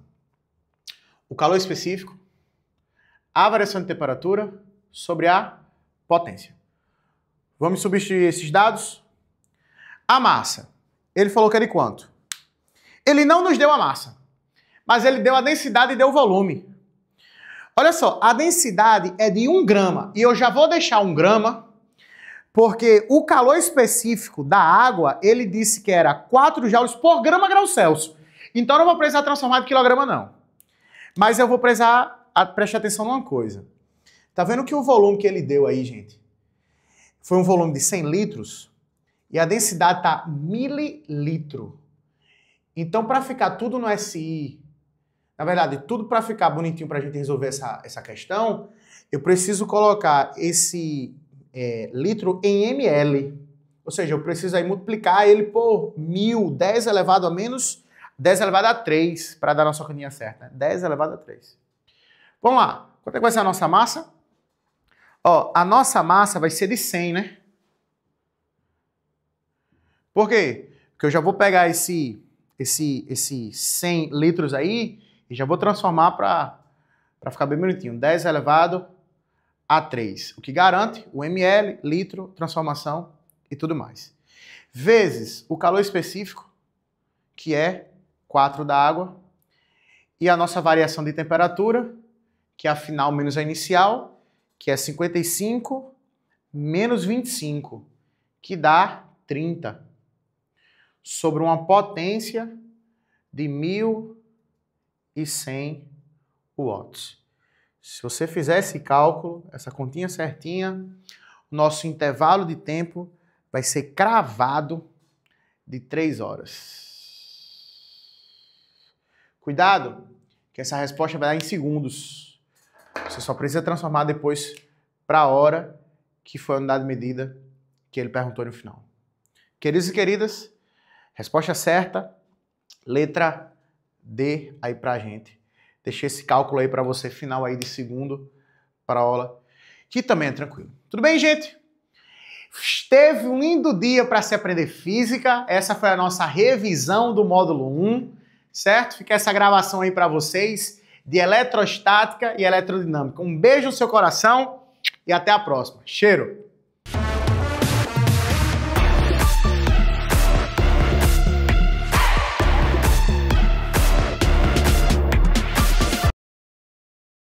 o calor específico, a variação de temperatura sobre a potência. Vamos substituir esses dados? A massa, ele falou que é de quanto? Ele não nos deu a massa, mas ele deu a densidade e deu o volume. Olha só, a densidade é de 1 grama, e eu já vou deixar 1 grama, porque o calor específico da água, ele disse que era 4 joules por grau Celsius. Então eu não vou precisar transformar em quilograma, não. Mas eu vou precisar prestar atenção numa coisa. Tá vendo que o volume que ele deu aí, gente, foi um volume de 100 litros, e a densidade tá mililitro. Então, para ficar tudo no SI, na verdade, tudo para ficar bonitinho para a gente resolver essa questão, eu preciso colocar esse litro em ml. Ou seja, eu preciso aí multiplicar ele por 1000, 10 elevado a menos 10 elevado a 3, para dar a nossa continha certa. Né? 10 elevado a 3. Vamos lá. Quanto é que vai ser a nossa massa? Ó, a nossa massa vai ser de 100, né? Por quê? Porque eu já vou pegar esse 100 litros aí e já vou transformar para ficar bem bonitinho. 10 elevado a 3. O que garante o ml, litro, transformação e tudo mais. Vezes o calor específico, que é 4 da água, e a nossa variação de temperatura, que é a final menos a inicial, que é 55 menos 25, que dá 30, sobre uma potência de 1.100 watts. Se você fizer esse cálculo, essa continha certinha, o nosso intervalo de tempo vai ser cravado de 3 horas. Cuidado, que essa resposta vai dar em segundos. Você só precisa transformar depois para a hora, que foi a unidade de medida que ele perguntou no final. Queridos e queridas, resposta certa, letra D aí pra gente. Deixei esse cálculo aí para você, final aí de segundo para aula, que também é tranquilo. Tudo bem, gente? Teve um lindo dia para se aprender física. Essa foi a nossa revisão do módulo 1, certo? Fica essa gravação aí para vocês de eletrostática e eletrodinâmica. Um beijo no seu coração e até a próxima. Cheiro!